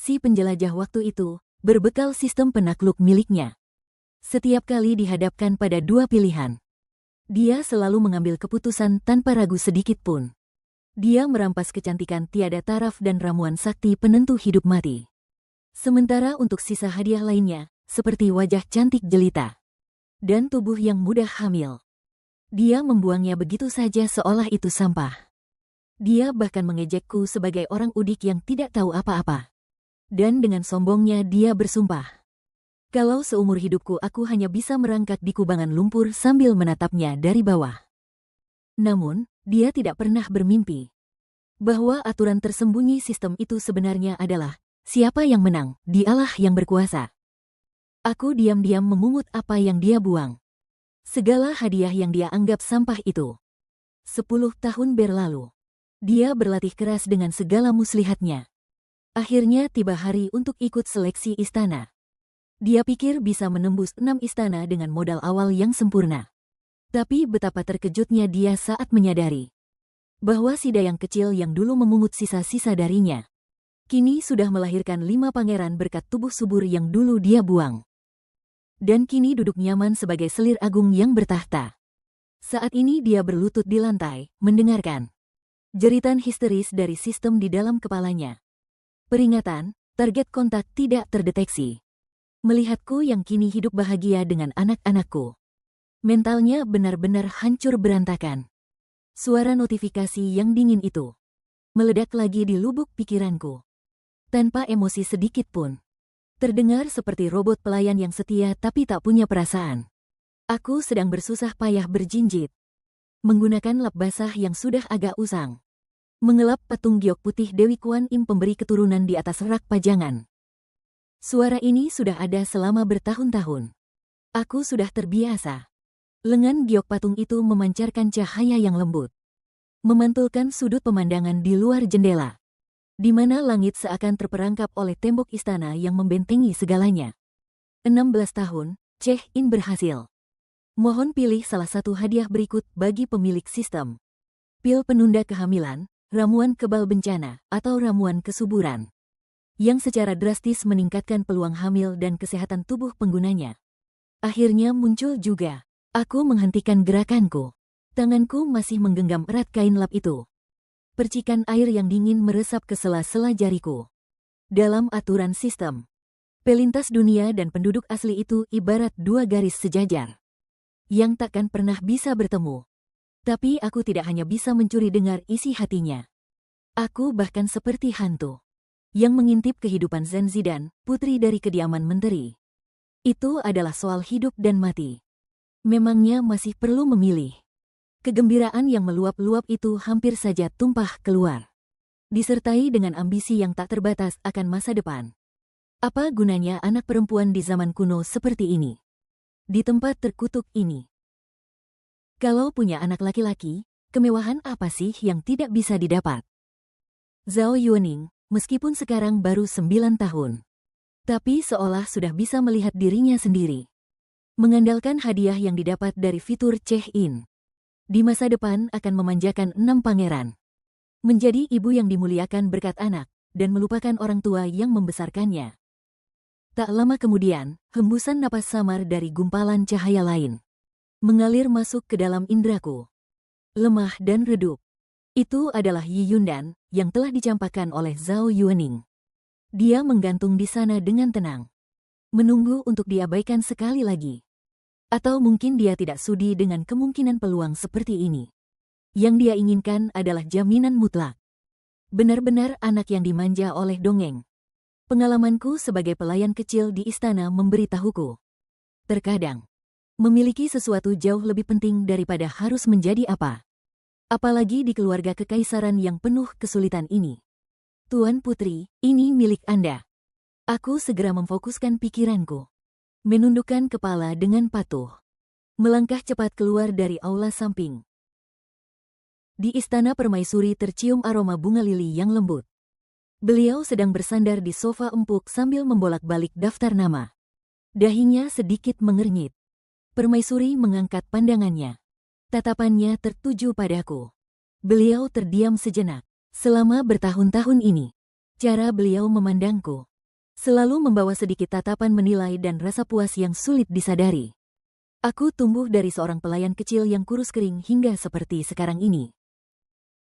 Si penjelajah waktu itu, berbekal sistem penakluk miliknya. Setiap kali dihadapkan pada dua pilihan, dia selalu mengambil keputusan tanpa ragu sedikit pun. Dia merampas kecantikan tiada taraf dan ramuan sakti penentu hidup mati. Sementara untuk sisa hadiah lainnya, seperti wajah cantik jelita dan tubuh yang mudah hamil, dia membuangnya begitu saja seolah itu sampah. Dia bahkan mengejekku sebagai orang udik yang tidak tahu apa-apa. Dan dengan sombongnya dia bersumpah, kalau seumur hidupku aku hanya bisa merangkak di kubangan lumpur sambil menatapnya dari bawah. Namun, dia tidak pernah bermimpi bahwa aturan tersembunyi sistem itu sebenarnya adalah, siapa yang menang, dialah yang berkuasa. Aku diam-diam memungut apa yang dia buang. Segala hadiah yang dia anggap sampah itu. 10 tahun berlalu. Dia berlatih keras dengan segala muslihatnya. Akhirnya tiba hari untuk ikut seleksi istana. Dia pikir bisa menembus 6 istana dengan modal awal yang sempurna. Tapi betapa terkejutnya dia saat menyadari bahwa si dayang kecil yang dulu memungut sisa-sisa darinya, kini sudah melahirkan 5 pangeran berkat tubuh subur yang dulu dia buang. Dan kini duduk nyaman sebagai selir agung yang bertahta. Saat ini dia berlutut di lantai, mendengarkan jeritan histeris dari sistem di dalam kepalanya. Peringatan, target kontak tidak terdeteksi. Melihatku yang kini hidup bahagia dengan anak-anakku. Mentalnya benar-benar hancur berantakan. Suara notifikasi yang dingin itu meledak lagi di lubuk pikiranku. Tanpa emosi sedikit pun. Terdengar seperti robot pelayan yang setia tapi tak punya perasaan. Aku sedang bersusah payah berjinjit, menggunakan lap basah yang sudah agak usang, mengelap patung giok putih Dewi Kuan Im pemberi keturunan di atas rak pajangan. Suara ini sudah ada selama bertahun-tahun. Aku sudah terbiasa. Lengan giok patung itu memancarkan cahaya yang lembut, memantulkan sudut pemandangan di luar jendela, di mana langit seakan terperangkap oleh tembok istana yang membentengi segalanya. 16 tahun, check-in berhasil. Mohon pilih salah satu hadiah berikut bagi pemilik sistem. Pil penunda kehamilan, ramuan kebal bencana, atau ramuan kesuburan, yang secara drastis meningkatkan peluang hamil dan kesehatan tubuh penggunanya. Akhirnya muncul juga. Aku menghentikan gerakanku. Tanganku masih menggenggam erat kain lap itu. Percikan air yang dingin meresap ke sela-sela jariku. Dalam aturan sistem, pelintas dunia dan penduduk asli itu ibarat dua garis sejajar yang takkan pernah bisa bertemu. Tapi aku tidak hanya bisa mencuri dengar isi hatinya. Aku bahkan seperti hantu yang mengintip kehidupan Zen Zidan, putri dari kediaman menteri. Itu adalah soal hidup dan mati. Memangnya masih perlu memilih? Kegembiraan yang meluap-luap itu hampir saja tumpah keluar, disertai dengan ambisi yang tak terbatas akan masa depan. Apa gunanya anak perempuan di zaman kuno seperti ini? Di tempat terkutuk ini. Kalau punya anak laki-laki, kemewahan apa sih yang tidak bisa didapat? Zhao Yuening, meskipun sekarang baru 9 tahun, tapi seolah sudah bisa melihat dirinya sendiri. Mengandalkan hadiah yang didapat dari fitur check-in, di masa depan akan memanjakan 6 pangeran. Menjadi ibu yang dimuliakan berkat anak, dan melupakan orang tua yang membesarkannya. Tak lama kemudian, hembusan napas samar dari gumpalan cahaya lain mengalir masuk ke dalam indraku. Lemah dan redup. Itu adalah Yi Yundan, yang telah dicampakkan oleh Zhao Yuening. Dia menggantung di sana dengan tenang, menunggu untuk diabaikan sekali lagi. Atau mungkin dia tidak sudi dengan kemungkinan peluang seperti ini. Yang dia inginkan adalah jaminan mutlak. Benar-benar anak yang dimanja oleh dongeng. Pengalamanku sebagai pelayan kecil di istana memberitahuku. Terkadang, memiliki sesuatu jauh lebih penting daripada harus menjadi apa. Apalagi di keluarga kekaisaran yang penuh kesulitan ini. Tuan Putri, ini milik Anda. Aku segera memfokuskan pikiranku. Menundukkan kepala dengan patuh. Melangkah cepat keluar dari aula samping. Di istana permaisuri tercium aroma bunga lili yang lembut. Beliau sedang bersandar di sofa empuk sambil membolak-balik daftar nama. Dahinya sedikit mengernyit. Permaisuri mengangkat pandangannya. Tatapannya tertuju padaku. Beliau terdiam sejenak. Selama bertahun-tahun ini, cara beliau memandangku Selalu membawa sedikit tatapan menilai dan rasa puas yang sulit disadari. Aku tumbuh dari seorang pelayan kecil yang kurus kering hingga seperti sekarang ini.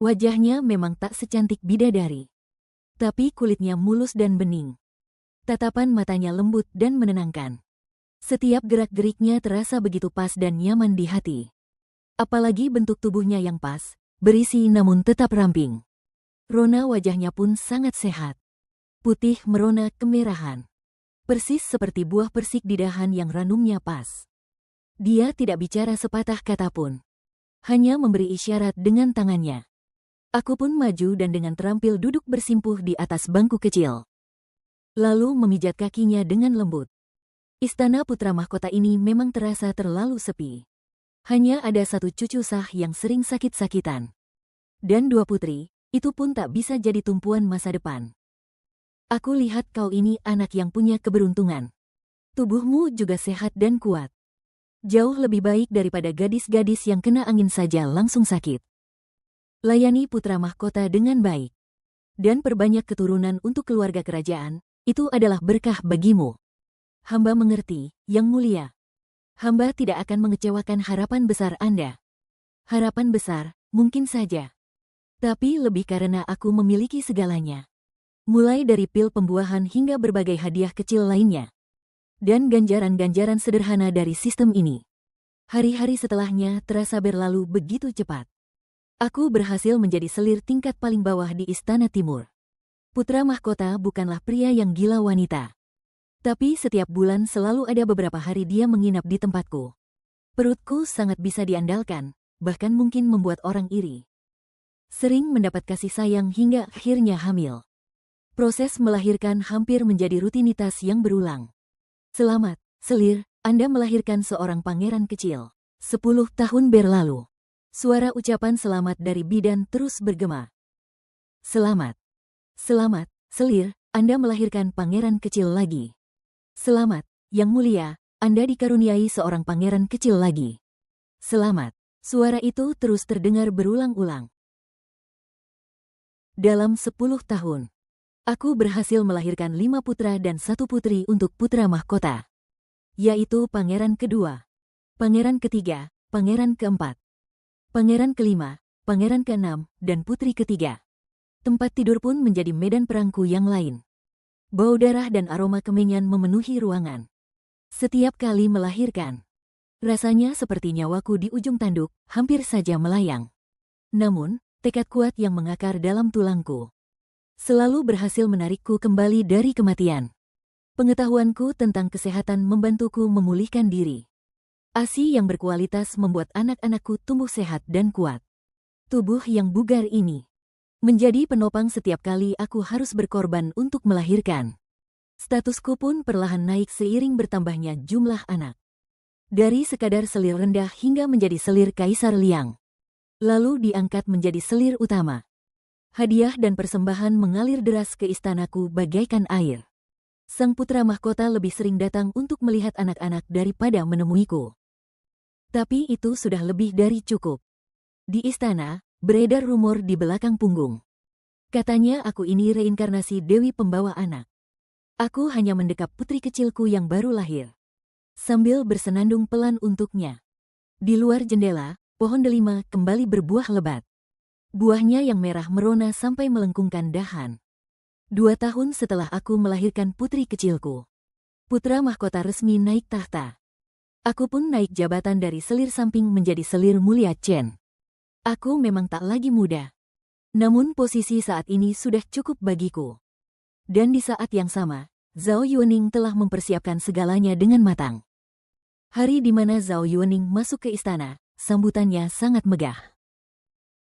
Wajahnya memang tak secantik bidadari. Tapi kulitnya mulus dan bening. Tatapan matanya lembut dan menenangkan. Setiap gerak-geriknya terasa begitu pas dan nyaman di hati. Apalagi bentuk tubuhnya yang pas, berisi namun tetap ramping. Rona wajahnya pun sangat sehat. Putih merona kemerahan. Persis seperti buah persik di dahan yang ranumnya pas. Dia tidak bicara sepatah kata pun. Hanya memberi isyarat dengan tangannya. Aku pun maju dan dengan terampil duduk bersimpuh di atas bangku kecil. Lalu memijat kakinya dengan lembut. Istana putra mahkota ini memang terasa terlalu sepi. Hanya ada satu cucu sah yang sering sakit-sakitan. Dan dua putri, itu pun tak bisa jadi tumpuan masa depan. Aku lihat kau ini anak yang punya keberuntungan. Tubuhmu juga sehat dan kuat. Jauh lebih baik daripada gadis-gadis yang kena angin saja langsung sakit. Layani putra mahkota dengan baik. Dan perbanyak keturunan untuk keluarga kerajaan, itu adalah berkah bagimu. Hamba mengerti, Yang Mulia. Hamba tidak akan mengecewakan harapan besar Anda. Harapan besar, mungkin saja. Tapi lebih karena aku memiliki segalanya. Mulai dari pil pembuahan hingga berbagai hadiah kecil lainnya. Dan ganjaran-ganjaran sederhana dari sistem ini. Hari-hari setelahnya terasa berlalu begitu cepat. Aku berhasil menjadi selir tingkat paling bawah di Istana Timur. Putra mahkota bukanlah pria yang gila wanita. Tapi setiap bulan selalu ada beberapa hari dia menginap di tempatku. Perutku sangat bisa diandalkan, bahkan mungkin membuat orang iri. Sering mendapat kasih sayang hingga akhirnya hamil. Proses melahirkan hampir menjadi rutinitas yang berulang. Selamat, selir, Anda melahirkan seorang pangeran kecil. 10 tahun berlalu. Suara ucapan selamat dari bidan terus bergema. Selamat. Selamat, selir, Anda melahirkan pangeran kecil lagi. Selamat, Yang Mulia, Anda dikaruniai seorang pangeran kecil lagi. Selamat. Suara itu terus terdengar berulang-ulang. Dalam 10 tahun. Aku berhasil melahirkan 5 putra dan 1 putri untuk putra mahkota. Yaitu pangeran kedua, pangeran ketiga, pangeran keempat, pangeran kelima, pangeran keenam, dan putri ketiga. Tempat tidur pun menjadi medan perangku yang lain. Bau darah dan aroma kemenyan memenuhi ruangan. Setiap kali melahirkan, rasanya seperti nyawaku di ujung tanduk, hampir saja melayang. Namun, tekad kuat yang mengakar dalam tulangku selalu berhasil menarikku kembali dari kematian. Pengetahuanku tentang kesehatan membantuku memulihkan diri. ASI yang berkualitas membuat anak-anakku tumbuh sehat dan kuat. Tubuh yang bugar ini menjadi penopang setiap kali aku harus berkorban untuk melahirkan. Statusku pun perlahan naik seiring bertambahnya jumlah anak. Dari sekadar selir rendah hingga menjadi selir Kaisar Liang. Lalu diangkat menjadi selir utama. Hadiah dan persembahan mengalir deras ke istanaku bagaikan air. Sang putra mahkota lebih sering datang untuk melihat anak-anak daripada menemuiku. Tapi itu sudah lebih dari cukup. Di istana, beredar rumor di belakang punggung. Katanya aku ini reinkarnasi Dewi Pembawa Anak. Aku hanya mendekap putri kecilku yang baru lahir. Sambil bersenandung pelan untuknya. Di luar jendela, pohon delima kembali berbuah lebat. Buahnya yang merah merona sampai melengkungkan dahan. 2 tahun setelah aku melahirkan putri kecilku, putra mahkota resmi naik tahta. Aku pun naik jabatan dari selir samping menjadi selir mulia Chen. Aku memang tak lagi muda. Namun posisi saat ini sudah cukup bagiku. Dan di saat yang sama, Zhao Yuening telah mempersiapkan segalanya dengan matang. Hari di mana Zhao Yuening masuk ke istana, sambutannya sangat megah.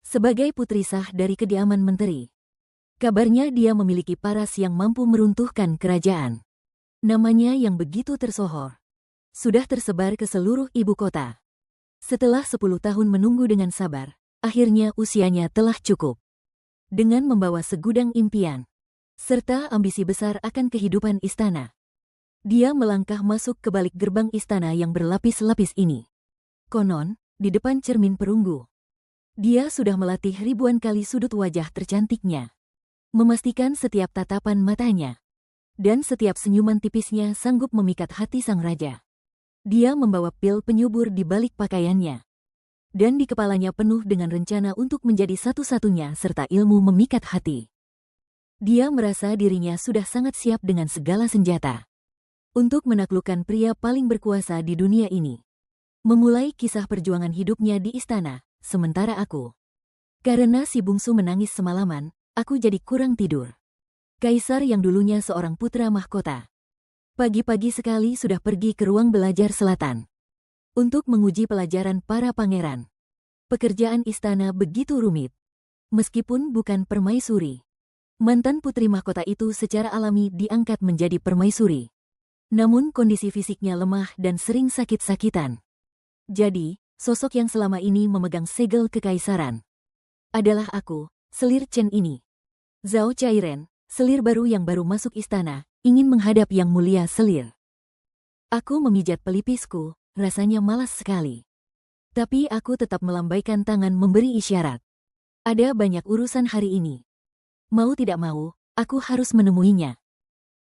Sebagai putri sah dari kediaman menteri, kabarnya dia memiliki paras yang mampu meruntuhkan kerajaan. Namanya yang begitu tersohor sudah tersebar ke seluruh ibu kota. Setelah 10 tahun menunggu dengan sabar, akhirnya usianya telah cukup. Dengan membawa segudang impian, serta ambisi besar akan kehidupan istana, dia melangkah masuk ke balik gerbang istana yang berlapis-lapis ini. Konon, di depan cermin perunggu, dia sudah melatih ribuan kali sudut wajah tercantiknya, memastikan setiap tatapan matanya Dan setiap senyuman tipisnya sanggup memikat hati sang raja. Dia membawa pil penyubur di balik pakaiannya. Dan di kepalanya penuh dengan rencana untuk menjadi satu-satunya serta ilmu memikat hati. Dia merasa dirinya sudah sangat siap dengan segala senjata. Untuk menaklukkan pria paling berkuasa di dunia ini. Memulai kisah perjuangan hidupnya di istana, sementara aku. Karena si bungsu menangis semalaman, aku jadi kurang tidur. Kaisar yang dulunya seorang putra mahkota. Pagi-pagi sekali sudah pergi ke ruang belajar selatan. Untuk menguji pelajaran para pangeran. Pekerjaan istana begitu rumit. Meskipun bukan permaisuri. Mantan putri mahkota itu secara alami diangkat menjadi permaisuri. Namun kondisi fisiknya lemah dan sering sakit-sakitan. Jadi, sosok yang selama ini memegang segel kekaisaran. Adalah aku, selir Chen ini. Zhao Chairen, selir baru yang baru masuk istana, ingin menghadap yang mulia selir. Aku memijat pelipisku, rasanya malas sekali. Tapi aku tetap melambaikan tangan memberi isyarat. Ada banyak urusan hari ini. Mau tidak mau, aku harus menemuinya.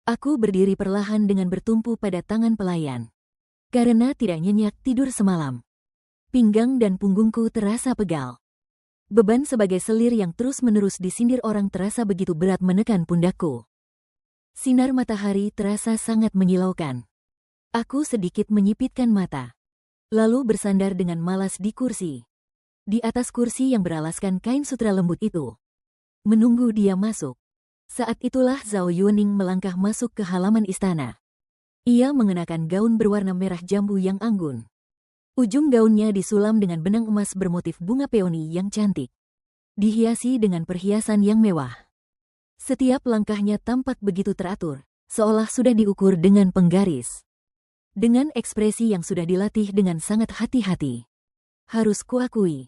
Aku berdiri perlahan dengan bertumpu pada tangan pelayan. Karena tidak nyenyak tidur semalam. Pinggang dan punggungku terasa pegal. Beban sebagai selir yang terus-menerus disindir orang terasa begitu berat menekan pundakku. Sinar matahari terasa sangat menyilaukan. Aku sedikit menyipitkan mata. Lalu bersandar dengan malas di kursi. Di atas kursi yang beralaskan kain sutra lembut itu. Menunggu dia masuk. Saat itulah Zhao Yuning melangkah masuk ke halaman istana. Ia mengenakan gaun berwarna merah jambu yang anggun. Ujung gaunnya disulam dengan benang emas bermotif bunga peoni yang cantik. Dihiasi dengan perhiasan yang mewah. Setiap langkahnya tampak begitu teratur, seolah sudah diukur dengan penggaris. Dengan ekspresi yang sudah dilatih dengan sangat hati-hati. Harus kuakui,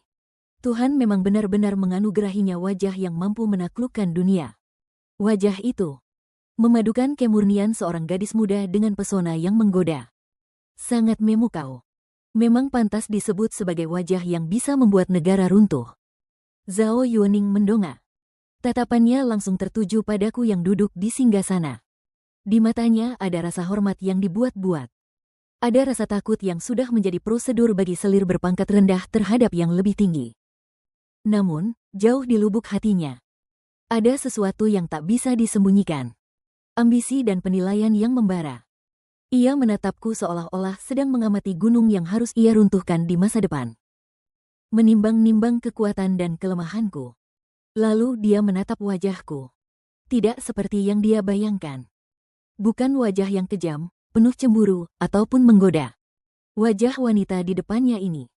Tuhan memang benar-benar menganugerahinya wajah yang mampu menaklukkan dunia. Wajah itu memadukan kemurnian seorang gadis muda dengan pesona yang menggoda. Sangat memukau. Memang pantas disebut sebagai wajah yang bisa membuat negara runtuh. Zhao Yuning mendongak. Tatapannya langsung tertuju padaku yang duduk di singgasana. Di matanya ada rasa hormat yang dibuat-buat. Ada rasa takut yang sudah menjadi prosedur bagi selir berpangkat rendah terhadap yang lebih tinggi. Namun, jauh di lubuk hatinya, ada sesuatu yang tak bisa disembunyikan. Ambisi dan penilaian yang membara. Ia menatapku seolah-olah sedang mengamati gunung yang harus ia runtuhkan di masa depan. Menimbang-nimbang kekuatan dan kelemahanku. Lalu dia menatap wajahku. Tidak seperti yang dia bayangkan. Bukan wajah yang kejam, penuh cemburu, ataupun menggoda. Wajah wanita di depannya ini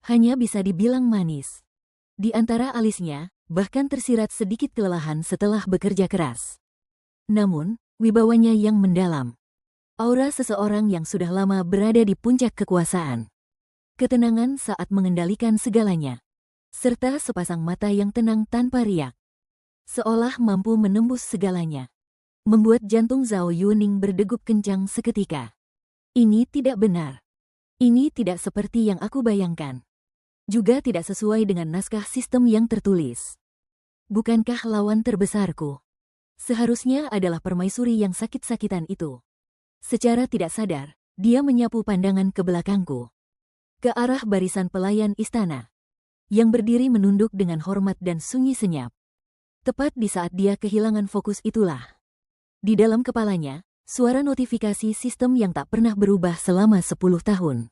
hanya bisa dibilang manis. Di antara alisnya, bahkan tersirat sedikit kelelahan setelah bekerja keras. Namun, wibawanya yang mendalam. Aura seseorang yang sudah lama berada di puncak kekuasaan. Ketenangan saat mengendalikan segalanya. Serta sepasang mata yang tenang tanpa riak. Seolah mampu menembus segalanya. Membuat jantung Zhao Yuning berdegup kencang seketika. Ini tidak benar. Ini tidak seperti yang aku bayangkan. Juga tidak sesuai dengan naskah sistem yang tertulis. Bukankah lawan terbesarku seharusnya adalah permaisuri yang sakit-sakitan itu? Secara tidak sadar, dia menyapu pandangan ke belakangku. Ke arah barisan pelayan istana. Yang berdiri menunduk dengan hormat dan sunyi senyap. Tepat di saat dia kehilangan fokus itulah. Di dalam kepalanya, suara notifikasi sistem yang tak pernah berubah selama 10 tahun.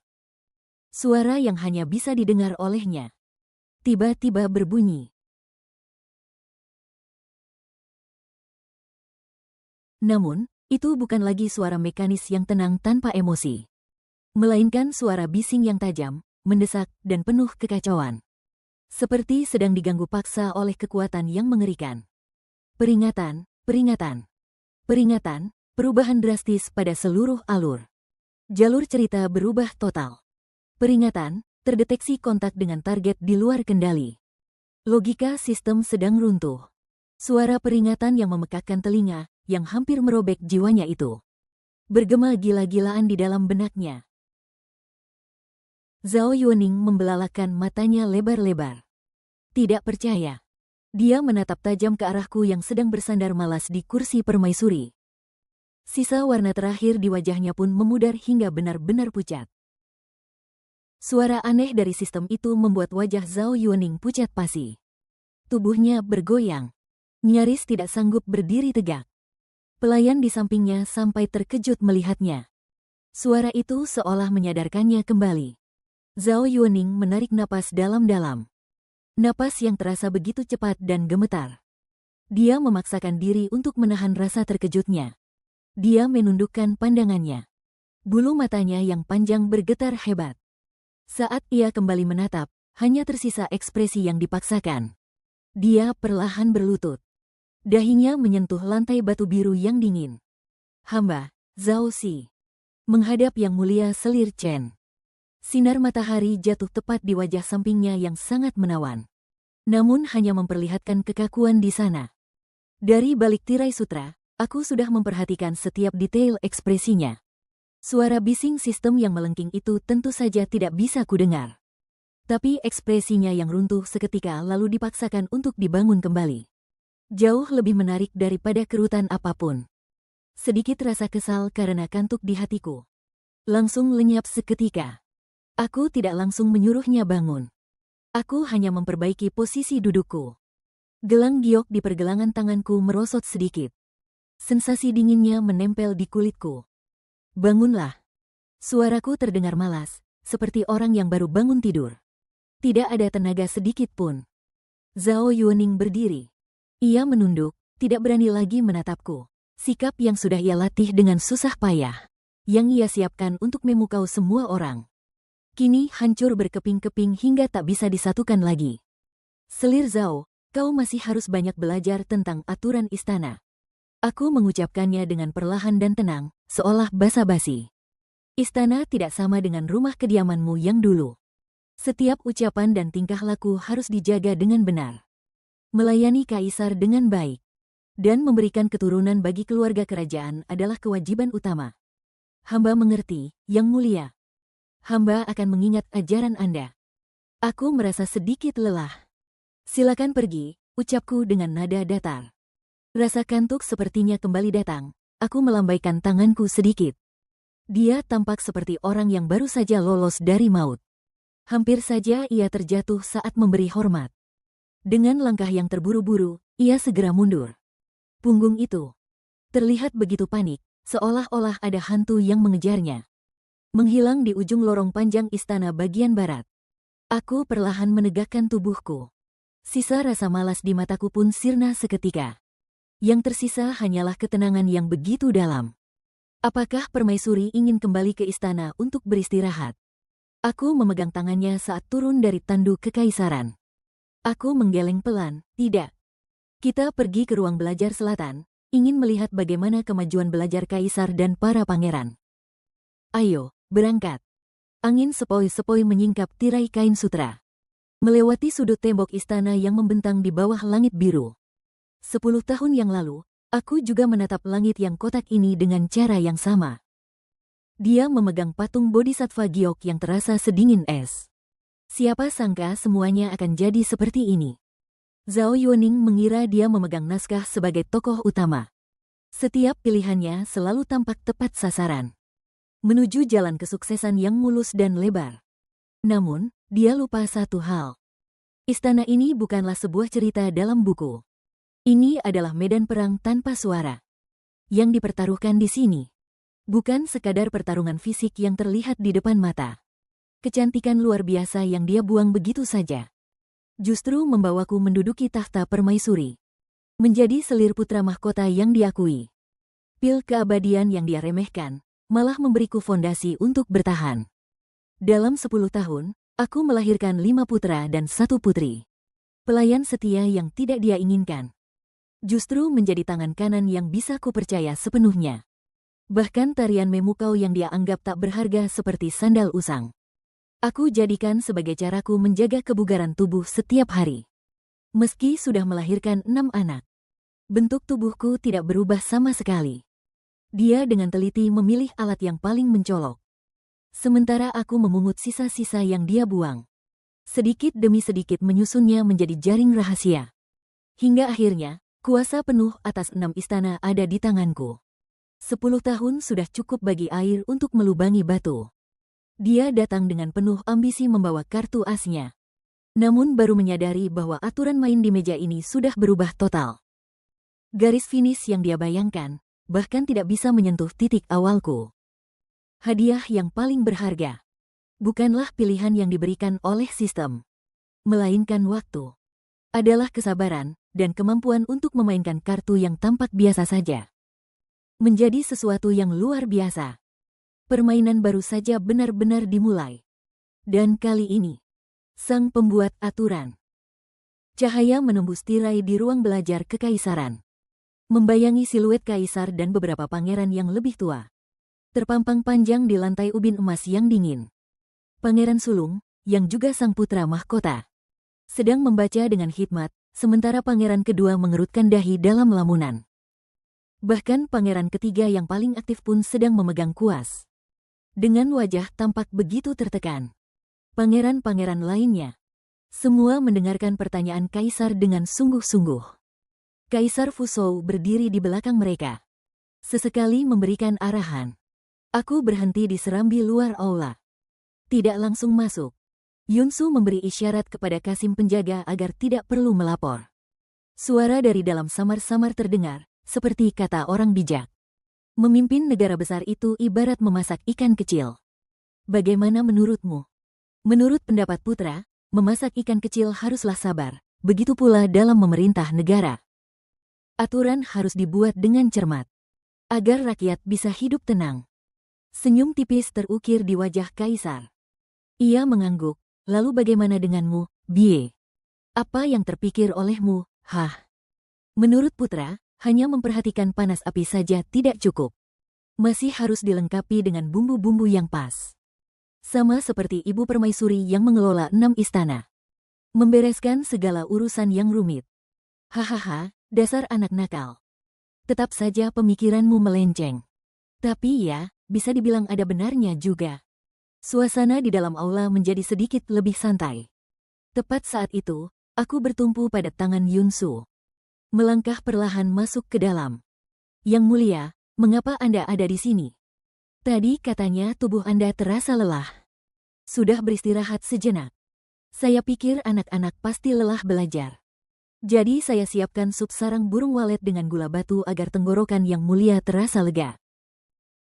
Suara yang hanya bisa didengar olehnya. Tiba-tiba berbunyi. Namun, itu bukan lagi suara mekanis yang tenang tanpa emosi. Melainkan suara bising yang tajam, mendesak, dan penuh kekacauan. Seperti sedang diganggu paksa oleh kekuatan yang mengerikan. Peringatan, peringatan. Peringatan, perubahan drastis pada seluruh alur. Jalur cerita berubah total. Peringatan, terdeteksi kontak dengan target di luar kendali. Logika sistem sedang runtuh. Suara peringatan yang memekakkan telinga, yang hampir merobek jiwanya itu. Bergema gila-gilaan di dalam benaknya. Zhao Yuning membelalakan matanya lebar-lebar. Tidak percaya. Dia menatap tajam ke arahku yang sedang bersandar malas di kursi permaisuri. Sisa warna terakhir di wajahnya pun memudar hingga benar-benar pucat. Suara aneh dari sistem itu membuat wajah Zhao Yuning pucat pasi. Tubuhnya bergoyang. Nyaris tidak sanggup berdiri tegak. Pelayan di sampingnya sampai terkejut melihatnya. Suara itu seolah menyadarkannya kembali. Zhao Yuning menarik napas dalam-dalam. Napas yang terasa begitu cepat dan gemetar. Dia memaksakan diri untuk menahan rasa terkejutnya. Dia menundukkan pandangannya. Bulu matanya yang panjang bergetar hebat. Saat ia kembali menatap, hanya tersisa ekspresi yang dipaksakan. Dia perlahan berlutut. Dahinya menyentuh lantai batu biru yang dingin. Hamba, Zhao Xi. Menghadap Yang Mulia Selir Chen. Sinar matahari jatuh tepat di wajah sampingnya yang sangat menawan. Namun hanya memperlihatkan kekakuan di sana. Dari balik tirai sutra, aku sudah memperhatikan setiap detail ekspresinya. Suara bising sistem yang melengking itu tentu saja tidak bisa kudengar. Tapi ekspresinya yang runtuh seketika lalu dipaksakan untuk dibangun kembali. Jauh lebih menarik daripada kerutan apapun. Sedikit rasa kesal karena kantuk di hatiku. Langsung lenyap seketika. Aku tidak langsung menyuruhnya bangun. Aku hanya memperbaiki posisi dudukku. Gelang giok di pergelangan tanganku merosot sedikit. Sensasi dinginnya menempel di kulitku. Bangunlah. Suaraku terdengar malas, seperti orang yang baru bangun tidur. Tidak ada tenaga sedikit pun. Zhao Yuning berdiri. Ia menunduk, tidak berani lagi menatapku. Sikap yang sudah ia latih dengan susah payah. Yang ia siapkan untuk memukau semua orang. Kini hancur berkeping-keping hingga tak bisa disatukan lagi. Selir Zhao, kau masih harus banyak belajar tentang aturan istana. Aku mengucapkannya dengan perlahan dan tenang, seolah basa-basi. Istana tidak sama dengan rumah kediamanmu yang dulu. Setiap ucapan dan tingkah laku harus dijaga dengan benar. Melayani kaisar dengan baik. Dan memberikan keturunan bagi keluarga kerajaan adalah kewajiban utama. Hamba mengerti, Yang Mulia. Hamba akan mengingat ajaran Anda. Aku merasa sedikit lelah. Silakan pergi, ucapku dengan nada datar. Rasa kantuk sepertinya kembali datang. Aku melambaikan tanganku sedikit. Dia tampak seperti orang yang baru saja lolos dari maut. Hampir saja ia terjatuh saat memberi hormat. Dengan langkah yang terburu-buru, ia segera mundur. Punggung itu terlihat begitu panik, seolah-olah ada hantu yang mengejarnya. Menghilang di ujung lorong panjang istana bagian barat. Aku perlahan menegakkan tubuhku. Sisa rasa malas di mataku pun sirna seketika. Yang tersisa hanyalah ketenangan yang begitu dalam. Apakah Permaisuri ingin kembali ke istana untuk beristirahat? Aku memegang tangannya saat turun dari tandu kekaisaran. Aku menggeleng pelan, tidak. Kita pergi ke ruang belajar selatan, ingin melihat bagaimana kemajuan belajar kaisar dan para pangeran. Ayo, berangkat. Angin sepoi-sepoi menyingkap tirai kain sutra. Melewati sudut tembok istana yang membentang di bawah langit biru. 10 tahun yang lalu, aku juga menatap langit yang kotak ini dengan cara yang sama. Dia memegang patung Bodhisattva giok yang terasa sedingin es. Siapa sangka semuanya akan jadi seperti ini. Zhao Yuning mengira dia memegang naskah sebagai tokoh utama. Setiap pilihannya selalu tampak tepat sasaran. Menuju jalan kesuksesan yang mulus dan lebar. Namun, dia lupa satu hal. Istana ini bukanlah sebuah cerita dalam buku. Ini adalah medan perang tanpa suara. Yang dipertaruhkan di sini bukan sekadar pertarungan fisik yang terlihat di depan mata. Kecantikan luar biasa yang dia buang begitu saja. Justru membawaku menduduki tahta permaisuri. Menjadi selir putra mahkota yang diakui. Pil keabadian yang dia remehkan, malah memberiku fondasi untuk bertahan. Dalam 10 tahun, aku melahirkan 5 putra dan 1 putri. Pelayan setia yang tidak dia inginkan. Justru menjadi tangan kanan yang bisa kupercaya sepenuhnya. Bahkan tarian memukau yang dia anggap tak berharga seperti sandal usang. Aku jadikan sebagai caraku menjaga kebugaran tubuh setiap hari. Meski sudah melahirkan 6 anak. Bentuk tubuhku tidak berubah sama sekali. Dia dengan teliti memilih alat yang paling mencolok. Sementara aku memungut sisa-sisa yang dia buang. Sedikit demi sedikit menyusunnya menjadi jaring rahasia. Hingga akhirnya, kuasa penuh atas 6 istana ada di tanganku. 10 tahun sudah cukup bagi air untuk melubangi batu. Dia datang dengan penuh ambisi membawa kartu asnya. Namun baru menyadari bahwa aturan main di meja ini sudah berubah total. Garis finish yang dia bayangkan, bahkan tidak bisa menyentuh titik awalku. Hadiah yang paling berharga bukanlah pilihan yang diberikan oleh sistem, melainkan waktu. Adalah kesabaran dan kemampuan untuk memainkan kartu yang tampak biasa saja menjadi sesuatu yang luar biasa. Permainan baru saja benar-benar dimulai. Dan kali ini, sang pembuat aturan. Cahaya menembus tirai di ruang belajar kekaisaran, membayangi siluet kaisar dan beberapa pangeran yang lebih tua. Terpampang panjang di lantai ubin emas yang dingin. Pangeran sulung, yang juga sang putra mahkota, sedang membaca dengan hikmat, sementara pangeran kedua mengerutkan dahi dalam lamunan. Bahkan pangeran ketiga yang paling aktif pun sedang memegang kuas. Dengan wajah tampak begitu tertekan. Pangeran-pangeran lainnya, semua mendengarkan pertanyaan kaisar dengan sungguh-sungguh. Kaisar Fuzhou berdiri di belakang mereka. Sesekali memberikan arahan. Aku berhenti di serambi luar aula. Tidak langsung masuk. Yunsu memberi isyarat kepada Kasim penjaga agar tidak perlu melapor. Suara dari dalam samar-samar terdengar, seperti kata orang bijak. Memimpin negara besar itu ibarat memasak ikan kecil. Bagaimana menurutmu? Menurut pendapat putra, memasak ikan kecil haruslah sabar, begitu pula dalam memerintah negara. Aturan harus dibuat dengan cermat, agar rakyat bisa hidup tenang. Senyum tipis terukir di wajah kaisar. Ia mengangguk, lalu bagaimana denganmu, Bie? Apa yang terpikir olehmu, Hah? Menurut putra, hanya memperhatikan panas api saja tidak cukup. Masih harus dilengkapi dengan bumbu-bumbu yang pas. Sama seperti Ibu Permaisuri yang mengelola 6 istana. Membereskan segala urusan yang rumit. Hahaha, dasar anak nakal. Tetap saja pemikiranmu melenceng. Tapi ya, bisa dibilang ada benarnya juga. Suasana di dalam aula menjadi sedikit lebih santai. Tepat saat itu, aku bertumpu pada tangan Yunsu. Melangkah perlahan masuk ke dalam. Yang mulia, mengapa Anda ada di sini? Tadi katanya tubuh Anda terasa lelah. Sudah beristirahat sejenak. Saya pikir anak-anak pasti lelah belajar. Jadi saya siapkan sup sarang burung walet dengan gula batu agar tenggorokan yang mulia terasa lega.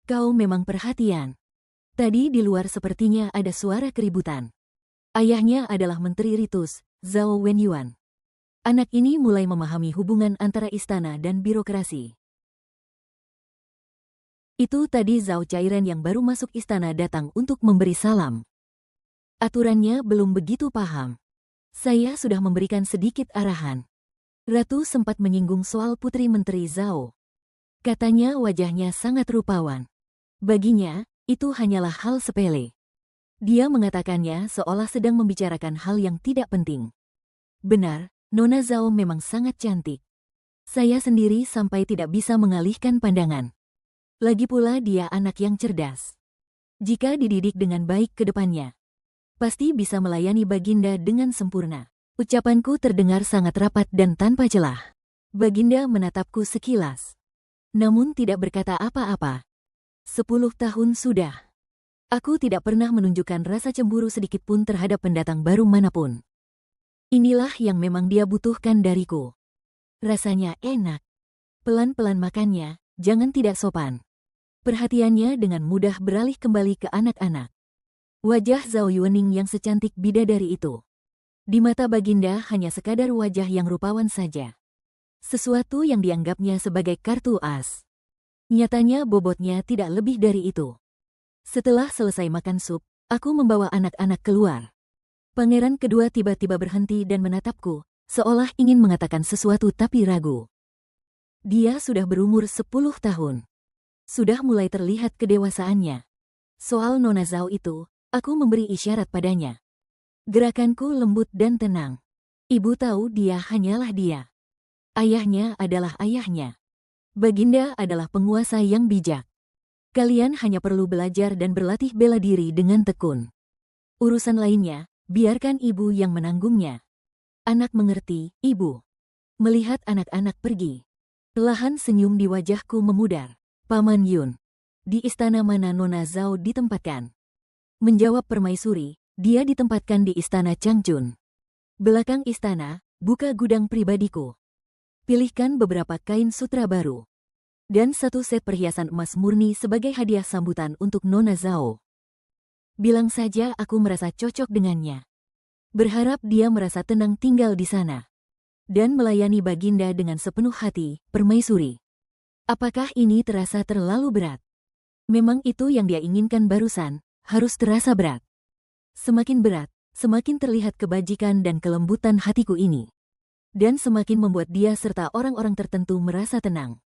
Kau memang perhatian. Tadi di luar sepertinya ada suara keributan. Ayahnya adalah Menteri Ritus, Zhao Wenyuan. Anak ini mulai memahami hubungan antara istana dan birokrasi. Itu tadi Zhao Cairen yang baru masuk istana datang untuk memberi salam. Aturannya belum begitu paham. Saya sudah memberikan sedikit arahan. Ratu sempat menyinggung soal putri Menteri Zhao. Katanya wajahnya sangat rupawan. Baginya, itu hanyalah hal sepele. Dia mengatakannya seolah sedang membicarakan hal yang tidak penting. Benar, Nona Zhao memang sangat cantik. Saya sendiri sampai tidak bisa mengalihkan pandangan. Lagi pula dia anak yang cerdas. Jika dididik dengan baik ke depannya, pasti bisa melayani Baginda dengan sempurna. Ucapanku terdengar sangat rapat dan tanpa celah. Baginda menatapku sekilas, namun tidak berkata apa-apa. 10 tahun sudah. Aku tidak pernah menunjukkan rasa cemburu sedikit pun terhadap pendatang baru manapun. Inilah yang memang dia butuhkan dariku. Rasanya enak. Pelan-pelan makannya, jangan tidak sopan. Perhatiannya dengan mudah beralih kembali ke anak-anak. Wajah Zhao Yuening yang secantik bidadari itu. Di mata Baginda hanya sekadar wajah yang rupawan saja. Sesuatu yang dianggapnya sebagai kartu as. Nyatanya bobotnya tidak lebih dari itu. Setelah selesai makan sup, aku membawa anak-anak keluar. Pangeran kedua tiba-tiba berhenti dan menatapku, seolah ingin mengatakan sesuatu tapi ragu. Dia sudah berumur 10 tahun. Sudah mulai terlihat kedewasaannya. Soal Nona Zhao itu, aku memberi isyarat padanya. Gerakanku lembut dan tenang. Ibu tahu dia hanyalah dia. Ayahnya adalah ayahnya. Baginda adalah penguasa yang bijak. Kalian hanya perlu belajar dan berlatih bela diri dengan tekun. Urusan lainnya, biarkan ibu yang menanggungnya. Anak mengerti, ibu. Melihat anak-anak pergi, perlahan senyum di wajahku memudar. Paman Yun, di istana mana Nona Zhao ditempatkan? Menjawab permaisuri, dia ditempatkan di istana Changchun. Belakang istana, buka gudang pribadiku. Pilihkan beberapa kain sutra baru. Dan satu set perhiasan emas murni sebagai hadiah sambutan untuk Nona Zhao. Bilang saja aku merasa cocok dengannya. Berharap dia merasa tenang tinggal di sana. Dan melayani Baginda dengan sepenuh hati, permaisuri. Apakah ini terasa terlalu berat? Memang itu yang dia inginkan barusan, harus terasa berat. Semakin berat, semakin terlihat kebajikan dan kelembutan hatiku ini. Dan semakin membuat dia serta orang-orang tertentu merasa tenang.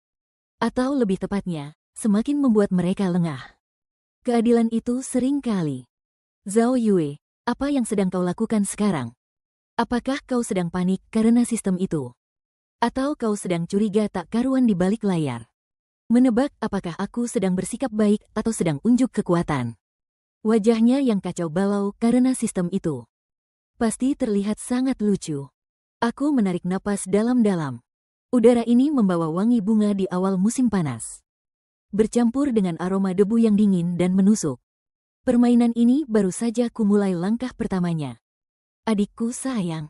Atau lebih tepatnya, semakin membuat mereka lengah. Keadilan itu sering kali. Zhao Yue, apa yang sedang kau lakukan sekarang? Apakah kau sedang panik karena sistem itu? Atau kau sedang curiga tak karuan di balik layar? Menebak apakah aku sedang bersikap baik atau sedang unjuk kekuatan? Wajahnya yang kacau balau karena sistem itu. Pasti terlihat sangat lucu. Aku menarik napas dalam-dalam. Udara ini membawa wangi bunga di awal musim panas. Bercampur dengan aroma debu yang dingin dan menusuk. Permainan ini baru saja kumulai langkah pertamanya. Adikku sayang,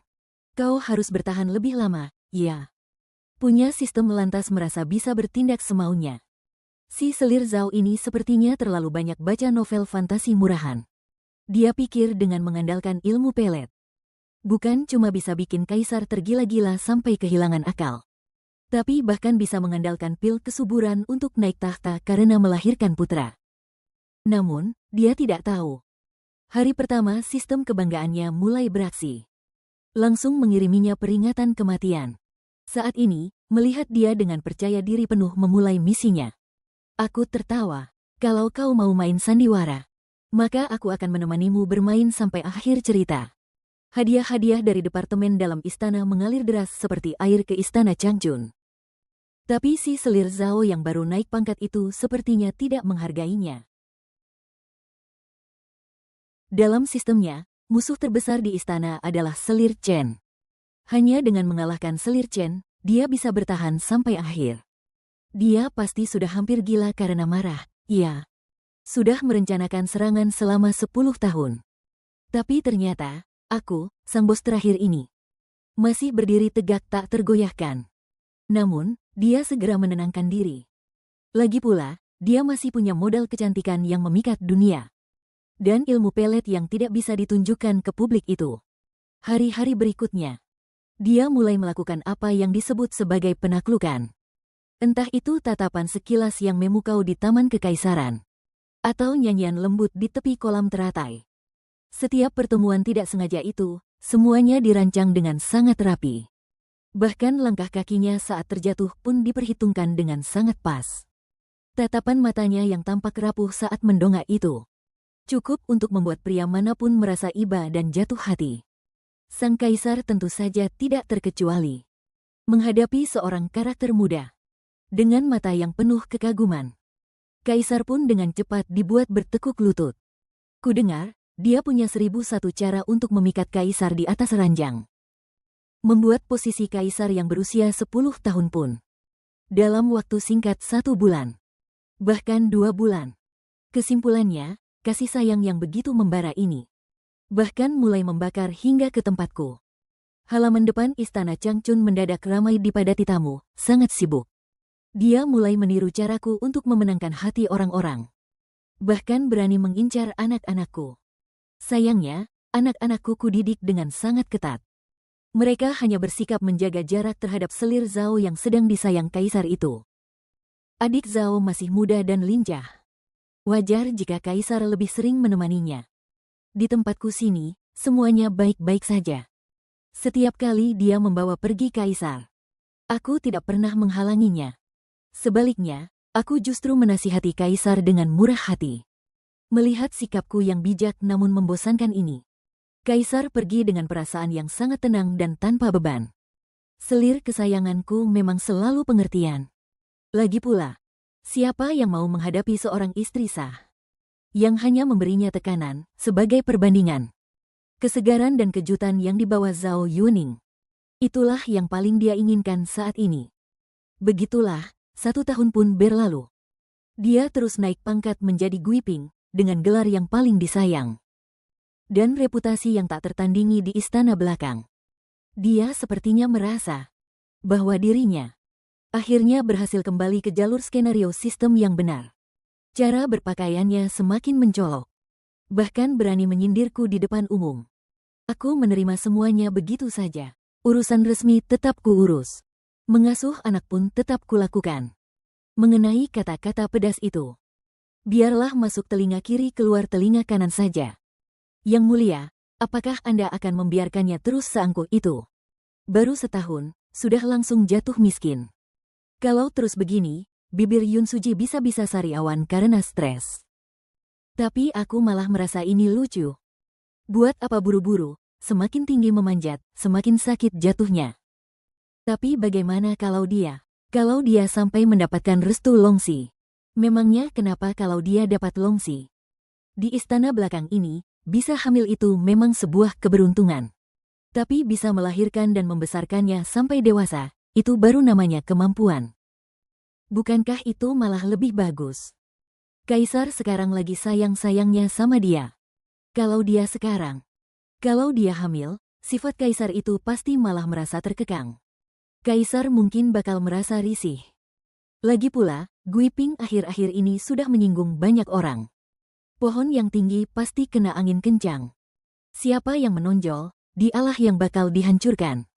kau harus bertahan lebih lama, ya. Punya sistem lantas merasa bisa bertindak semaunya. Si selir Zhao ini sepertinya terlalu banyak baca novel fantasi murahan. Dia pikir dengan mengandalkan ilmu pelet. Bukan cuma bisa bikin kaisar tergila-gila sampai kehilangan akal. Tapi bahkan bisa mengandalkan pil kesuburan untuk naik tahta karena melahirkan putra. Namun, dia tidak tahu. Hari pertama sistem kebanggaannya mulai beraksi. Langsung mengiriminya peringatan kematian. Saat ini, melihat dia dengan percaya diri penuh memulai misinya. Aku tertawa. Kalau kau mau main sandiwara, maka aku akan menemanimu bermain sampai akhir cerita. Hadiah-hadiah dari departemen dalam istana mengalir deras seperti air ke istana Changchun. Tapi si selir Zhao yang baru naik pangkat itu sepertinya tidak menghargainya. Dalam sistemnya, musuh terbesar di istana adalah selir Chen. Hanya dengan mengalahkan selir Chen, dia bisa bertahan sampai akhir. Dia pasti sudah hampir gila karena marah, ya. Sudah merencanakan serangan selama 10 tahun. Tapi ternyata, aku, sang bos terakhir ini, masih berdiri tegak tak tergoyahkan. Namun, dia segera menenangkan diri. Lagi pula, dia masih punya modal kecantikan yang memikat dunia. Dan ilmu pelet yang tidak bisa ditunjukkan ke publik itu. Hari-hari berikutnya, dia mulai melakukan apa yang disebut sebagai penaklukan. Entah itu tatapan sekilas yang memukau di taman kekaisaran, atau nyanyian lembut di tepi kolam teratai. Setiap pertemuan tidak sengaja itu, semuanya dirancang dengan sangat rapi. Bahkan langkah kakinya saat terjatuh pun diperhitungkan dengan sangat pas. Tatapan matanya yang tampak rapuh saat mendongak itu cukup untuk membuat pria manapun merasa iba dan jatuh hati. Sang kaisar tentu saja tidak terkecuali. Menghadapi seorang karakter muda dengan mata yang penuh kekaguman, kaisar pun dengan cepat dibuat bertekuk lutut. Kudengar, dia punya 1001 cara untuk memikat kaisar di atas ranjang. Membuat posisi kaisar yang berusia 10 tahun pun. Dalam waktu singkat 1 bulan. Bahkan 2 bulan. Kesimpulannya, kasih sayang yang begitu membara ini. Bahkan mulai membakar hingga ke tempatku. Halaman depan istana Changchun mendadak ramai dipadati tamu, sangat sibuk. Dia mulai meniru caraku untuk memenangkan hati orang-orang. Bahkan berani mengincar anak-anakku. Sayangnya, anak-anakku kudidik dengan sangat ketat. Mereka hanya bersikap menjaga jarak terhadap selir Zhao yang sedang disayang kaisar itu. Adik Zhao masih muda dan lincah. Wajar jika kaisar lebih sering menemaninya. Di tempatku sini, semuanya baik-baik saja. Setiap kali dia membawa pergi kaisar, aku tidak pernah menghalanginya. Sebaliknya, aku justru menasihati kaisar dengan murah hati. Melihat sikapku yang bijak namun membosankan ini, kaisar pergi dengan perasaan yang sangat tenang dan tanpa beban. Selir kesayanganku memang selalu pengertian. Lagi pula, siapa yang mau menghadapi seorang istri sah yang hanya memberinya tekanan sebagai perbandingan? Kesegaran dan kejutan yang dibawa Zhao Yuning, itulah yang paling dia inginkan saat ini. Begitulah, 1 tahun pun berlalu. Dia terus naik pangkat menjadi Guiping, dengan gelar yang paling disayang. Dan reputasi yang tak tertandingi di istana belakang. Dia sepertinya merasa bahwa dirinya akhirnya berhasil kembali ke jalur skenario sistem yang benar. Cara berpakaiannya semakin mencolok. Bahkan berani menyindirku di depan umum. Aku menerima semuanya begitu saja. Urusan resmi tetap kuurus. Mengasuh anak pun tetap kulakukan. Mengenai kata-kata pedas itu, biarlah masuk telinga kiri keluar telinga kanan saja. Yang mulia, apakah Anda akan membiarkannya terus seangkuh itu? Baru setahun, sudah langsung jatuh miskin. Kalau terus begini, bibir Yun Suji bisa-bisa sariawan karena stres. Tapi aku malah merasa ini lucu. Buat apa buru-buru, semakin tinggi memanjat, semakin sakit jatuhnya. Tapi bagaimana kalau dia sampai mendapatkan restu Longxi? Memangnya kenapa kalau dia dapat Longxi? Di istana belakang ini, bisa hamil itu memang sebuah keberuntungan. Tapi bisa melahirkan dan membesarkannya sampai dewasa, itu baru namanya kemampuan. Bukankah itu malah lebih bagus? Kaisar sekarang lagi sayang-sayangnya sama dia. Kalau dia hamil, sifat kaisar itu pasti malah merasa terkekang. Kaisar mungkin bakal merasa risih. Lagi pula, Guiping akhir-akhir ini sudah menyinggung banyak orang. Pohon yang tinggi pasti kena angin kencang. Siapa yang menonjol, dialah yang bakal dihancurkan.